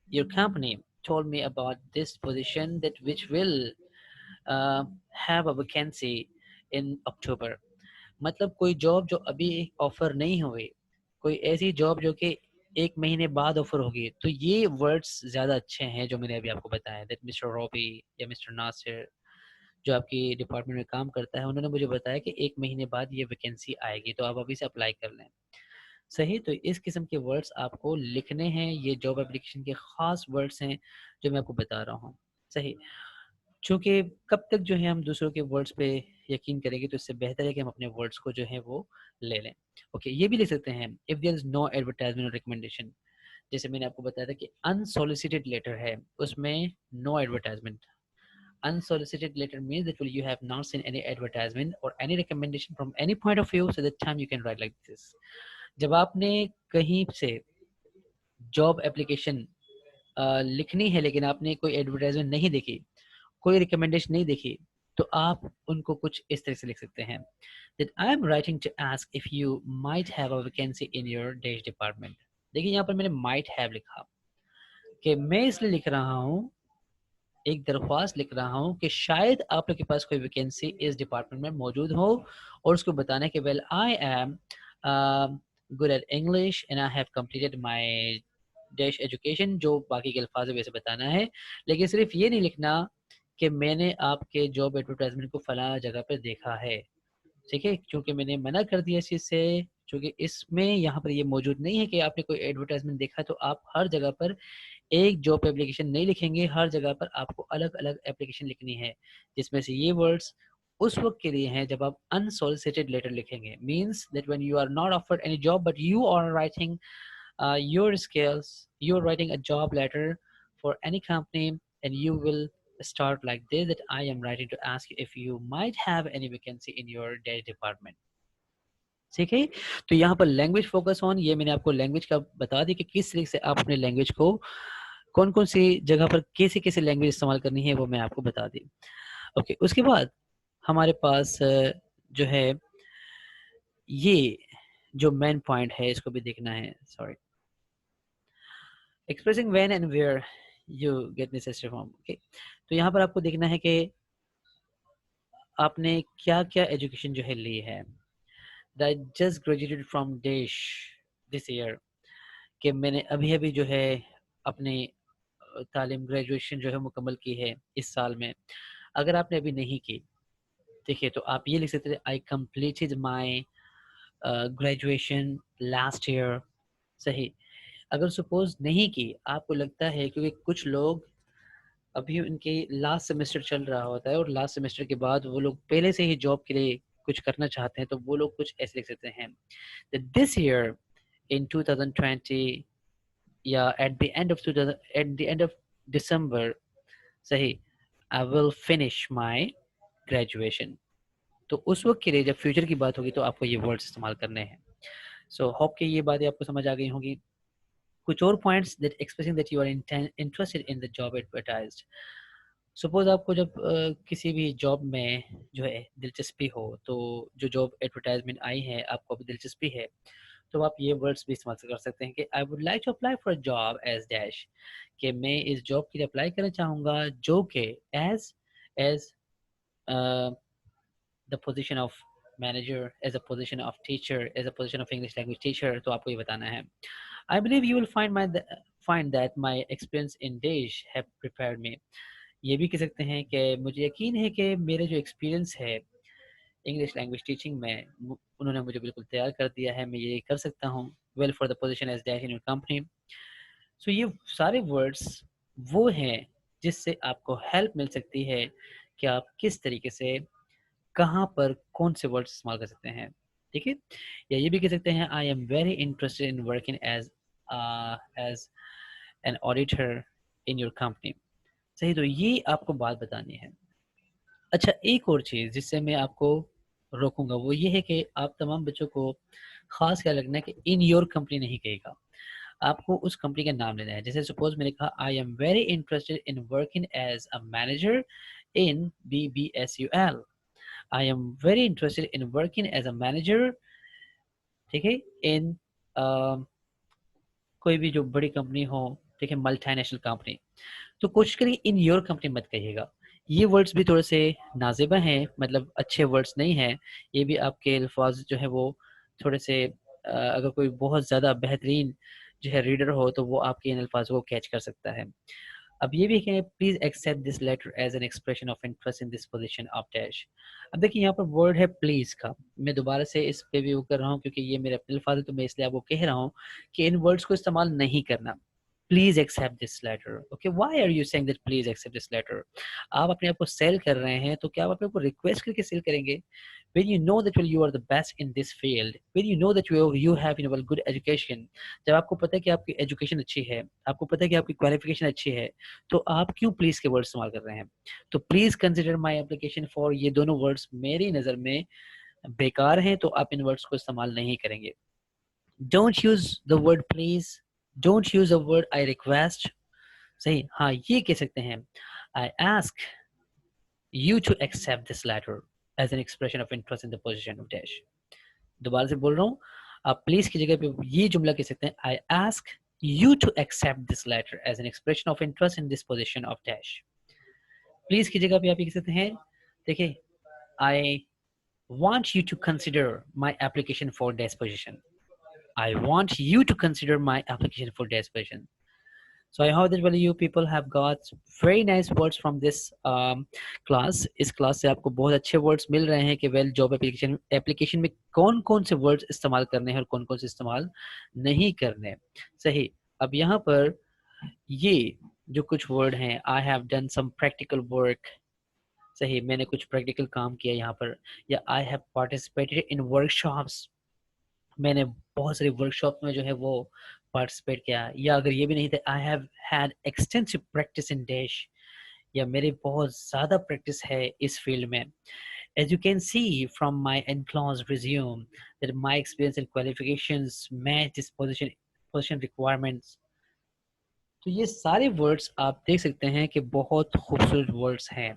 your company told me about this position that which will uh, have a vacancy in October। मतलब कोई जॉब जो अभी ऑफर नहीं हुई, कोई ऐसी जॉब जो कि 1 महीने बाद ऑफर होगी, तो ये वर्ड्स ज़्यादा अच्छे हैं जो मैंने अभी आपको बताया। दैट मिस्टर रॉबी या मिस्टर नासिर जो आपकी डिपार्टमेंट में काम करता है, उन्होंने मुझे बताया कि 1 महीने बाद ये वैकेंसी आएगी, तो आप अभी से अप्लाई कर लें। सही, तो इस किस्म के वर्ड्स आपको लिखने हैं, ये जॉब एप्लीकेशन के ख़ास वर्ड्स हैं जो मैं आपको बता रहा हूँ। सही, चूँकि कब तक जो है हम दूसरों के वर्ड्स पे यकीन करेंगे, तो इससे बेहतर है कि हम अपने वर्ड्स को जो है वो ले लें। ओके, ये भी लिख सकते हैं, if there is no advertisement और रिकमेंडेशन। जैसे मैंने आपको बताया था कि अनसॉलिसिटेड लेटर है, उसमें no advertisement. Unsolicited letter means that you have not seen any advertisement or any recommendation from any point of view, so that time you can write like this। जब आपने कहीं से जॉब एप्लीकेशन लिखनी है लेकिन आपने कोई एडवर्टाइजमेंट नहीं देखी, कोई रिकमेंडेशन नहीं देखी, तो आप उनको कुछ इस तरह से लिख सकते हैं, that I am writing to ask if you might have a vacancy in your dash department। देखिए यहाँ पर मैंने might have लिखा कि मैं इसलिए लिख रहा हूँ, एक दरख्वास्त लिख रहा हूँ कि शायद आप लोग के पास कोई वैकेंसी इस डिपार्टमेंट में मौजूद हो, और उसको बताने के well I am good at English and I have completed my dash education, जो बाकी के अल्फाज वैसे बताना है, लेकिन सिर्फ ये नहीं लिखना कि मैंने आपके जॉब एडवर्टाइजमेंट को फला जगह पर देखा है। ठीक है, क्योंकि मैंने मना कर दिया इस चीज़ से, क्योंकि इसमें यहाँ पर ये मौजूद नहीं है कि आपने कोई एडवर्टाइजमेंट देखा, तो आप हर जगह पर एक जॉब एप्लीकेशन नहीं लिखेंगे, हर जगह पर आपको अलग-अलग एप्लीकेशन लिखनी है, जिसमें से ये वर्ड्स उस वक्त के लिए हैं जब आप अनसॉलिसिटेड लेटर लिखेंगे। Means that when you are not offered any job but you are writing your skills, you're writing a job letter for any company, and you will start like this, that I am writing to ask you if you might have any vacancy in your day department। ठीक है, तो यहाँ पर लैंग्वेज फोकस ऑन, ये मैंने आपको लैंग्वेज का बता दी कि किस तरीके से आप अपने लैंग्वेज को कौन कौन सी जगह पर कैसे कैसे लैंग्वेज इस्तेमाल करनी है, वो मैं आपको बता दी। ओके, उसके बाद हमारे पास जो है ये जो मेन पॉइंट है, इसको भी देखना है। Sorry, expressing when and where you get necessary from. Okay, तो यहाँ पर आपको देखना है कि आपने क्या क्या एजुकेशन जो है ली है। दैट जस्ट ग्रेजुएटेड फ्रॉम देश दिस ईयर, कि मैंने अभी अभी जो है अपनी तालीम ग्रेजुएशन जो है मुकम्मल की है इस साल में। अगर आपने अभी नहीं की, देखिए, तो आप ये लिख सकते थे, I completed my graduation last year. सही, अगर सपोज नहीं की, आपको लगता है, क्योंकि कुछ लोग अभी उनके लास्ट सेमेस्टर चल रहा होता है और लास्ट सेमेस्टर के बाद वो लोग पहले से ही जॉब के लिए कुछ करना चाहते हैं, तो वो लोग कुछ ऐसे लिख सकते हैं, दिस ईयर in 2020 या at the end of 2000, at the end of December, सही, I will finish my graduation। तो उस वक्त के लिए जब फ्यूचर की बात होगी तो आपको ये वर्ड्स इस्तेमाल करने हैं। सो होप कि ये बातें आपको समझ आ गई होंगी। कुछ और points, that expressing that you are interested in the job advertised. Suppose आपको जब किसी भी जॉब में जो है दिलचस्पी हो, तो जो जॉब एडवर्टाइजमेंट आई है आपको अभी दिलचस्पी है, तो आप ये वर्ड्स भी इस्तेमाल कर सकते हैं कि I would like to apply for a job as dash, कि मैं इस जॉब के लिए अप्लाई करना चाहूँगा जो कि as as the position of manager, as a position of teacher, as a position of English language teacher, तो आपको ये बताना है। I believe you will find that my experience in देश हैव प्रिपेयर्ड मी। ये भी कह सकते हैं कि मुझे यकीन है कि मेरा जो एक्सपीरियंस है इंग्लिश लैंग्वेज टीचिंग में, उन्होंने मुझे बिल्कुल तैयार कर दिया है, मैं ये कर सकता हूँ well for the position as dash in your company. So ये सारे वर्ड्स वो हैं जिससे आपको हेल्प मिल सकती है कि आप किस तरीके से कहाँ पर कौन से वर्ड्स इस्तेमाल कर सकते हैं। ठीक है, या ये भी कह सकते हैं, I am very interested in working as as an auditor in your company. सही, तो ये आपको बात बतानी है। अच्छा, एक और चीज़ जिससे मैं आपको रोकूंगा वो ये है कि आप तमाम बच्चों को खास ख्याल रखना है कि इन योर कंपनी नहीं कहेगा, आपको उस कंपनी का नाम लेना है। जैसे सपोज मैंने कहा I am very interested in working as a manager in BBSUL, I am very interested in working as a manager, ठीक है, इन कोई भी जो बड़ी कंपनी हो, ठीक है, मल्टीनेशनल कंपनी। तो कोशिश करिए इन योर कंपनी मत कहिएगा। ये वर्ड्स भी थोड़े से नाज़िबा हैं, मतलब अच्छे वर्ड्स नहीं हैं। ये भी आपके अल्फाज जो है वो थोड़े से अगर कोई बहुत ज़्यादा बेहतरीन जो है रीडर हो तो वो आपके इन अल्फाजों को कैच कर सकता है। अब ये भी है please accept this letter as an expression of interest in this position of dash. अब देखिए यहाँ पर वर्ड है प्लीज का, मैं दोबारा से इस पे भी वो कर रहा हूँ क्योंकि ये मेरे अपने अल्फाज है, तो मैं इसलिए आपको कह रहा हूँ कि इन वर्ड्स को इस्तेमाल नहीं करना। Please accept this letter, okay, why are you saying that please accept this letter? आप अपने आप को सेल कर रहे हैं तो क्या आप अपने आप को रिक्वेस्ट करके सेल करेंगे? when you know that well you are the best in this field, when you know that you have well good education, जब आपको पता है कि आपकी एजुकेशन अच्छी है, आपको पता है कि आपकी क्वालिफिकेशन अच्छी है, तो आप क्यों प्लीज के वर्ड इस्तेमाल कर रहे हैं? तो please consider my application for, ये दोनों वर्ड्स मेरी नज़र में बेकार हैं, तो आप इन वर्ड्स को इस्तेमाल नहीं करेंगे। Don't use the word please, don't use the word I request. सही, हाँ ये कह सकते हैं I ask you to accept this letter as an expression of interest in the position of dash। दोबारा से बोल रहा हूँ, आप प्लीज की जगह पे ये जुमला कह सकते हैं I ask you to accept this letter as an expression of interest in this position of dash। Please की जगह पे आप ये कह सकते हैं, देखिए, I want you to consider my application for dash position, I want you to consider my application for dash position। So I hope that well you people have got very nice words from this class। इस क्लास से आपको बहुत अच्छे वर्ड्स मिल रहे हैं कि वेल जॉब एप्लीकेशन में कौन कौन से वर्ड्स इस्तेमाल करने हैं और कौन कौन से इस्तेमाल नहीं करने। सही, अब यहाँ पर ये जो कुछ वर्ड हैं, I have done some practical work, सही, मैंने कुछ प्रैक्टिकल काम किया यहाँ पर, या I have participated in workshops, मैंने बहुत सारी वर्कशॉप में जो है वो पार्टिसिपेट किया, या अगर ये भी नहीं थे I have had extensive practice in dash, या मेरी बहुत ज़्यादा प्रैक्टिस है इस फील्ड में। As you can see from my enclosed resume that my experience and qualifications match this position requirements। तो ये सारे वर्ड्स आप देख सकते हैं कि बहुत खूबसूरत वर्ड्स हैं,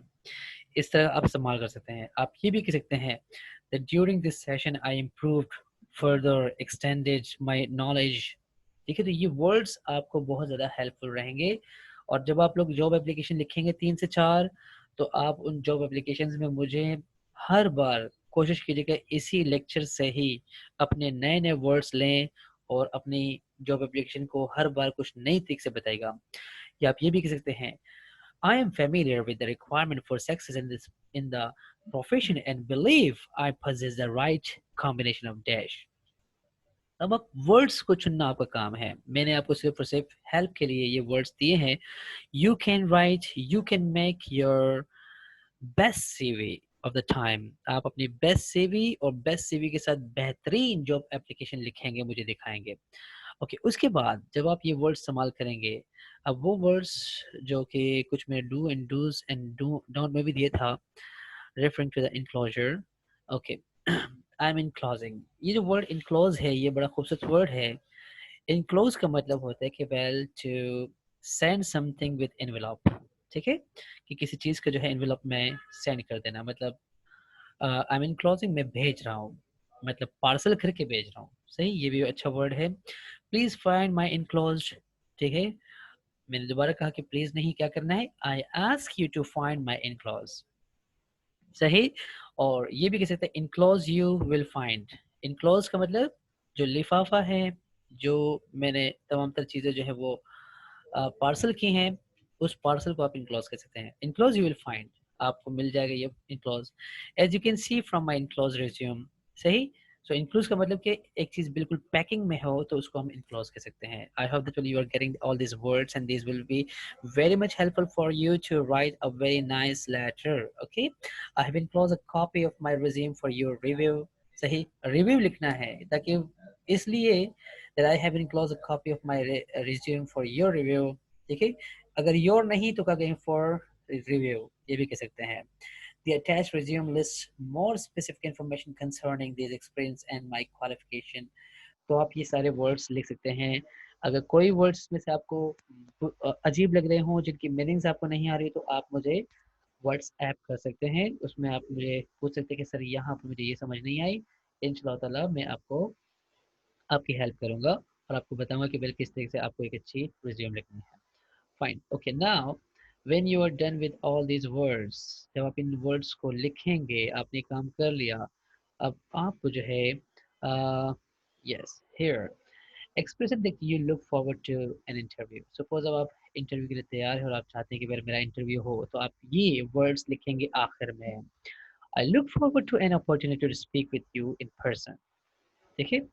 इस तरह आप इस्तेमाल कर सकते हैं। आप ये भी कह सकते हैं that during this session I improved further extended my knowledge। ठीक है, तो ये वर्ड्स आपको बहुत ज़्यादा हेल्पफुल रहेंगे। और जब आप लोग जॉब एप्लीकेशन लिखेंगे 3 से 4, तो आप उन जॉब एप्लीकेशंस में मुझे हर बार कोशिश कीजिएगा इसी लेक्चर से ही अपने नए नए वर्ड्स लें और अपनी जॉब एप्लीकेशन को हर बार कुछ नई तरीके से बताएगा। या आप ये भी कह सकते हैं I am familiar with the requirement for success in the profession and believe I possess the right combination of dash। अब आप वर्ड्स को चुनना आपका काम है, मैंने आपको सिर्फ और सिर्फ हेल्प के लिए ये वर्ड्स दिए हैं। You can right, you can make your best CV of the time. आप अपनी बेस्ट सीवी और बेस्ट सीवी के साथ बेहतरीन जॉब एप्लीकेशन लिखेंगे, मुझे दिखाएंगे। ओके, उसके बाद जब आप ये वर्ड्स इस्तेमाल करेंगे, अब वो वर्ड्स जो कि कुछ में do and does and do don't में भी दिया था, referring to the enclosure. Okay, I am enclosing, ये जो वर्ड इनक्लोज है ये बड़ा खूबसूरत वर्ड है। इनक्लोज का मतलब होता है कि well to send something with envelope, ठीक है, कि किसी चीज़ का जो है एनवेलप में सेंड कर देना, मतलब आई एम इनक्लोजिंग, मैं भेज रहा हूँ, मतलब पार्सल करके भेज रहा हूँ। सही, ये भी अच्छा वर्ड है। प्लीज फाइंड माई इनक्लोज, ठीक है, मैंने दोबारा कहा कि प्लीज नहीं, क्या करना है, I ask you to find my enclose. सही, और ये भी कह सकते हैं enclose you will find. Enclose का मतलब जो लिफाफा है, जो मैंने तमाम तर चीज़ें जो है वो पार्सल की हैं, उस पार्सल को आप इनक्लोज कर सकते हैं। इनक्लोज यू विल फाइंड, आपको मिल जाएगा ये enclose. As you can see from my enclose resume. सही, सो इनक्लोज का मतलब कि एक चीज बिल्कुल पैकिंग में हो तो उसको हम इनक्लोज कर सकते हैं। I hope that you are getting all this words and this will be very much helpful for you to write a very nice letter। Okay, I have enclosed a copy of my resume for your review। सही, रिव्यू लिखना है, ताकि इसलिए that I have enclosed a copy of my resume for your review। ठीक है, अगर योर नहीं तो क्या कहें, फॉर रिव्यू, ये भी कह सकते हैं। The attached resume lists more specific information concerning these experience and my qualification. तो आप ये सारे वर्ड्स लिख सकते हैं। अगर कोई वर्ड्स में से आपको अजीब लग रहे हों, जिनकी मीनिंग्स आपको नहीं आ रही, तो आप मुझे व्हाट्सएप कर सकते हैं। उसमें आप मुझे पूछ सकते हैं कि सर यहाँ पर मुझे ये समझ नहीं आई। इंशाल्लाह ताला मैं आपको आपकी हेल्प करूँगा और आपको बताऊँगा कि बिल किस तरीके से आपको एक अच्छी रिज्यूम लिखनी है। Fine, okay. Now when you are done with all these words, जब आप इन वर्ड्स को लिखेंगे, आपने काम कर लिया, अब आपको जो है yes here expression that you look forward to an interview. Suppose अब आप इंटरव्यू के लिए तैयार हैं और आप चाहते हैं कि अगर मेरा इंटरव्यू हो, तो आप ये वर्ड्स लिखेंगे आखिर में। I look forward to an opportunity to speak with you in person, देखिए,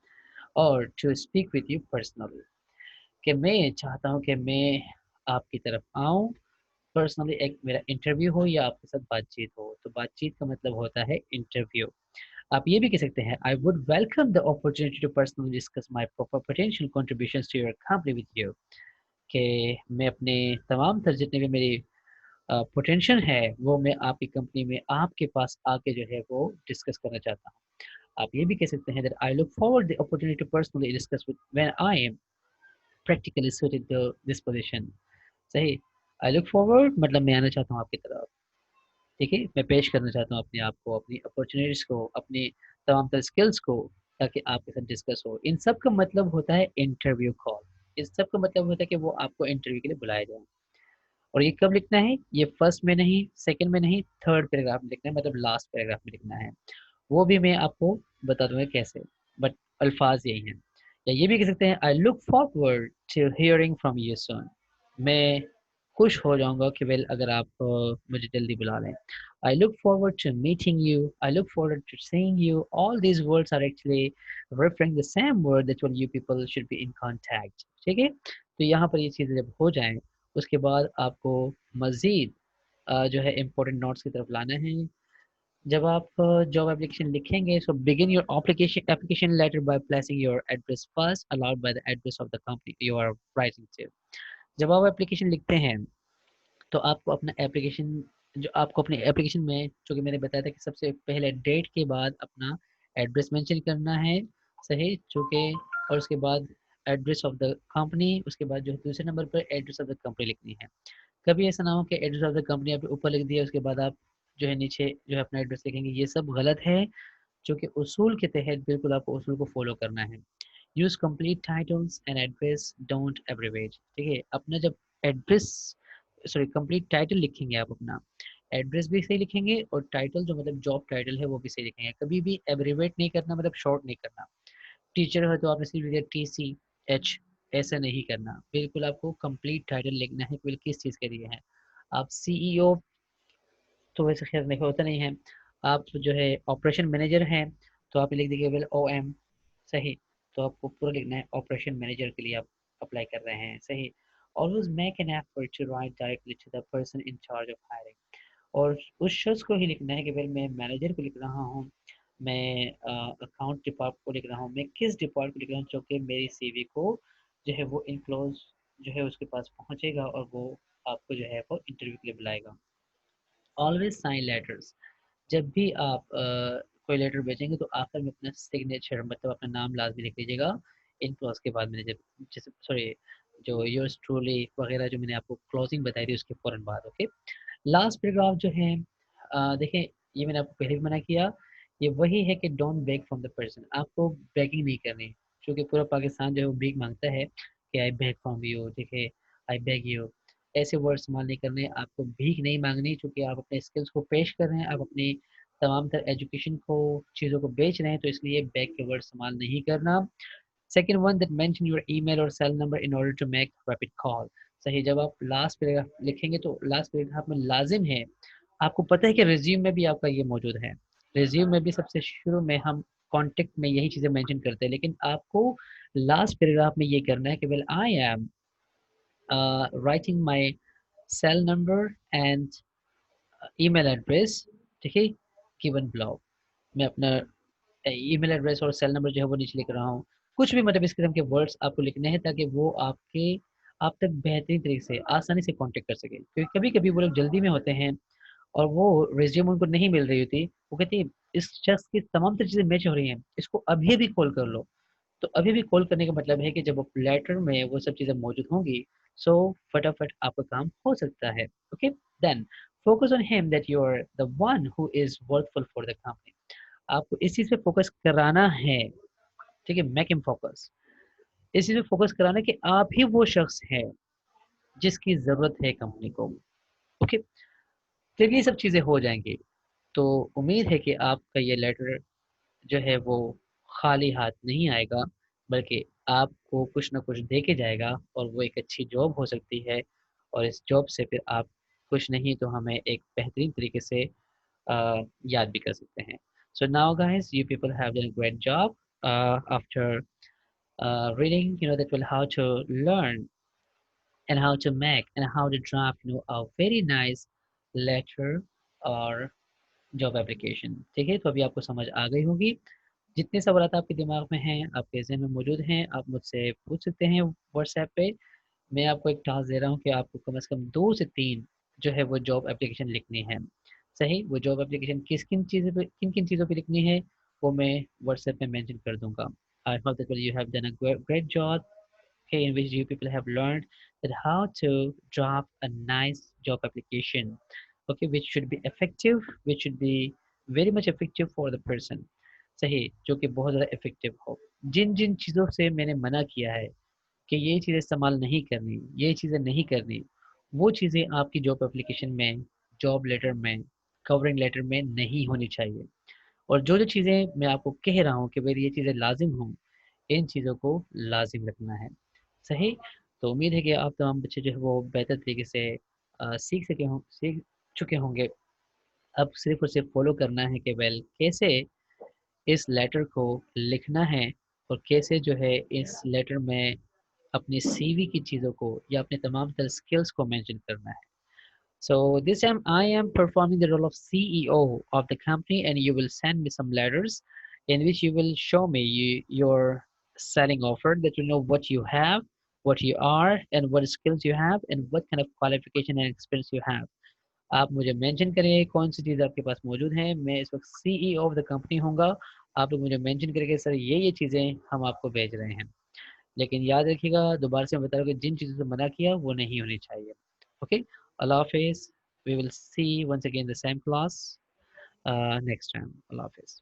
और to speak with you personally, कि मैं चाहता हूँ कि मैं आपकी तरफ आऊँ पर्सनली, एक मेरा इंटरव्यू हो या आपके साथ बातचीत हो। तो बातचीत का मतलब होता है इंटरव्यू। आप ये भी कह सकते हैं I would welcome the opportunity to personally discuss my potential contributions to your company with you, कि मैं अपने तमाम तर जितने भी मेरी पोटेंशियल है वो मैं आपकी कंपनी में आपके पास आके जो है वो डिस्कस करना चाहता हूँ। आप ये भी कह सकते हैं that I look forward the opportunity to personally discuss with when I am practically suited to this position। सही, आई लुक फॉरवर्ड मतलब मैं आना चाहता हूँ आपकी तरफ, ठीक है, मैं पेश करना चाहता हूँ अपने आप को, अपनी अपॉर्चुनिटीज को, अपनी तमाम तरह स्किल्स को, ताकि आपके साथ डिस्कस हो। इन सब का मतलब होता है इंटरव्यू कॉल। इस सब का मतलब होता है कि वो आपको इंटरव्यू के लिए बुलाया जाए। और ये कब लिखना है? ये फर्स्ट में नहीं, सेकंड में नहीं, थर्ड पैराग्राफ में लिखना है, मतलब लास्ट पैराग्राफ में लिखना है। वो भी मैं आपको बता दूंगा कैसे, बट अल्फाज यही हैं। या ये भी कह सकते हैं I look forward to hearing from you soon, मैं खुश हो जाऊंगा कि वेल अगर आप मुझे जल्दी बुला लें। I look forward to meeting you, I look forward to seeing you, all these words are actually referring the same word that you people should be in contact, ठीक है। तो यहाँ पर ये चीज़ें जब हो जाएं, उसके बाद आपको मज़ीद जो है इम्पोर्टेंट नोट्स की तरफ लाना है। जब आप जॉब एप्लीकेशन लिखेंगे, so begin your application letter by placing your address first allowed by the address of the company you are writing to. जब आप एप्लीकेशन लिखते हैं, तो आपको अपना एप्लीकेशन, जो आपको अपने एप्लीकेशन में, जो कि मैंने बताया था कि सबसे पहले डेट के बाद अपना एड्रेस मेंशन करना है, सही, चूँकि, और उसके बाद एड्रेस ऑफ द कंपनी, उसके बाद जो है दूसरे नंबर पर एड्रेस ऑफ द कंपनी लिखनी है। कभी ऐसा ना हो कि एड्रेस ऑफ द कंपनी आपने ऊपर लिख दिया, उसके बाद आप जो है नीचे जो है अपना एड्रेस लिखेंगे, ये सब गलत है। जो कि उसूल के तहत बिल्कुल आपको उसूल को फॉलो करना है। Use complete titles and address, don't abbreviate, ठीक है। अपना जब एड्रेस, सॉरी, कंप्लीट टाइटल लिखेंगे आप अपना, एड्रेस भी सही लिखेंगे और टाइटल जो मतलब जॉब टाइटल है वो भी सही लिखेंगे। कभी भी एब्रिवेट नहीं करना, मतलब शॉर्ट नहीं करना। टीचर है तो आपने सिर्फ लिखा TCH, ऐसा नहीं करना। बिल्कुल आपको कंप्लीट टाइटल लिखना है कि किस चीज़ के लिए है। आप CEO तो वैसे खैर नहीं होता नहीं है। आप जो है ऑपरेशन मैनेजर हैं, तो आप लिख दीजिए वेल OM, सही। तो आपको पूरा लिखना है ऑपरेशन मैनेजर के लिए आप अप्लाई कर रहे हैं, सही। Always make an effort to write directly to the person in charge of hiring, और उस शख्स को ही लिखना है कि भाई मैं मैनेजर को लिख रहा हूँ, मैं अकाउंट डिपार्ट को लिख रहा हूँ, मैं किस डिपार्ट को लिख रहा हूँ, जो कि मेरी CV को जो है वो इनक्लोज जो है उसके पास पहुँचेगा और वो आपको जो है वो इंटरव्यू के लिए बुलाएगा। ऑलवेज साइन लेटर्स, जब भी आप कोई लेटर भेजेंगे तो आखिर में अपना सिग्नेचर, मतलब अपना नाम लाजमी लिख लीजिएगा इन क्लॉज के बाद। मैंने जब जैसे सॉरी जो योर्स ट्रूली वगैरह जो मैंने आपको क्लोजिंग बताई थी उसके फ़ौरन बाद, ओके। लास्ट पैराग्राफ जो है देखें, ये मैंने आपको पहले भी मना किया, ये वही है कि don't beg from the person, आपको बेगिंग नहीं करनी, क्योंकि पूरा पाकिस्तान जो है वो भीख मांगता है कि आई बेग फ्रॉम यू, देखिए, आई बेग यू, ऐसे वर्ड इस्तेमाल नहीं करने। आपको भीख नहीं मांगनी, क्योंकि आप अपने स्किल्स को पेश कर रहे हैं, आप अपनी तमाम तरह एजुकेशन को, चीज़ों को बेच रहे हैं, तो इसलिए बैक के वर्ड इस्तेमाल नहीं करना। Second one, that mention your email और cell number in order to make rapid call, सही। जब आप लास्ट पैराग्राफ लिखेंगे तो लास्ट पैराग्राफ में लाजिम है, आपको पता है कि रिज्यूम में भी आपका ये मौजूद है, रिज्यूम में भी सबसे शुरू में हम कॉन्टेक्ट में यही चीज़ें मेंशन करते हैं, लेकिन आपको लास्ट पैराग्राफ में ये करना है कि well I am writing my cell number and email address, ठीक है, गिवन ब्लॉग, मैं अपना ईमेल एड्रेस और सेल नंबर जो है वो नीचे लिख रहा हूँ। कुछ भी मतलब इस किस्म के वर्ड्स आपको लिखने हैं ताकि वो आपके आप तक बेहतरीन तरीके से आसानी से कांटेक्ट कर सके, क्योंकि कभी कभी वो लोग जल्दी में होते हैं और वो रिज्यूम उनको नहीं मिल रही होती, वो कहती है इस शख्स की तमाम तर चीज़ें मैच हो रही हैं, इसको अभी भी कॉल कर लो। तो अभी भी कॉल करने का मतलब है कि जब वो लेटर में वो सब चीज़ें मौजूद होंगी, सो फटाफट आपका काम हो सकता है। Okay, then focus on him that you are the one who is worthful for the company. आपको इस चीज़ पे फोकस कराना है, ठीक है, मेक हिम फोकस। इस चीज़ पे फोकस कराना है कि आप ही वो शख्स है जिसकी ज़रूरत है कंपनी को। ओके, जब ये सब चीज़ें हो जाएंगी तो उम्मीद है कि आपका ये लेटर जो है वो खाली हाथ नहीं आएगा, बल्कि आपको कुछ ना कुछ दे के जाएगा, और वो एक अच्छी जॉब हो सकती है, और इस जॉब से फिर आप कुछ नहीं तो हमें एक बेहतरीन तरीके से याद भी कर सकते हैं। So now guys, you people have done a great job after reading, that will how to learn and how to make and how to draft, a very nice letter or job application. ठीक है, तो अभी आपको समझ आ गई होगी। जितने सवाल आपके दिमाग में हैं, आपके ज़हन में मौजूद हैं, आप मुझसे पूछ सकते हैं व्हाट्सएप पे। मैं आपको एक टास्क दे रहा हूँ कि आपको कम से कम 2 से 3 जो है वो जॉब एप्लीकेशन लिखनी है। सही, वो जॉब एप्लीकेशन किन-किन चीज़ों पे लिखनी है, वो मैं व्हाट्सएप पे मेंशन कर दूँगा। आई hope that you have done a great job, okay, in which you people have learned that how to draft a nice job application, okay, which should be effective, which should be very much effective for the person, सही, जो कि बहुत ज़्यादा इफेक्टिव हो। जिन जिन चीज़ों से मैंने मना किया है कि ये चीज़ें इस्तेमाल नहीं करनी, ये चीज़ें नहीं करनी, वो चीज़ें आपकी जॉब एप्लीकेशन में, जॉब लेटर में, कवरिंग लेटर में नहीं होनी चाहिए। और जो जो चीज़ें मैं आपको कह रहा हूँ कि भाई ये चीज़ें लाजिम हों, इन चीज़ों को लाजिम रखना है। सही? तो उम्मीद है कि आप तमाम बच्चे जो है वो बेहतर तरीके से सीख चुके होंगे। अब सिर्फ़ और सिर्फ़ फ़ॉलो करना है कि वेल कैसे इस लेटर को लिखना है, और कैसे जो है इस लेटर में अपनी सीवी की चीज़ों को या अपने तमाम तर स्किल्स को मेंशन करना है। So this time I am performing the role of CEO of the company, and you will send me some letters in which you will show me your selling offer, that you know what you have, what you are, and what skills you have, and what kind of qualification and experience you have. आप मुझे मेंशन करें कौन सी चीज़ आपके पास मौजूद है। मैं इस वक्त सीईओ ऑफ द कंपनी होऊंगा। आप लोग मुझे मेंशन करके सर ये चीज़ें हम आपको भेज रहे हैं, लेकिन याद रखिएगा, दोबारा से मैं बता रहा हूँ कि जिन चीज़ों से मना किया वो नहीं होनी चाहिए। ओके, अल्लाह हाफिज़। We will see once again the same class next time. Allah Hafiz.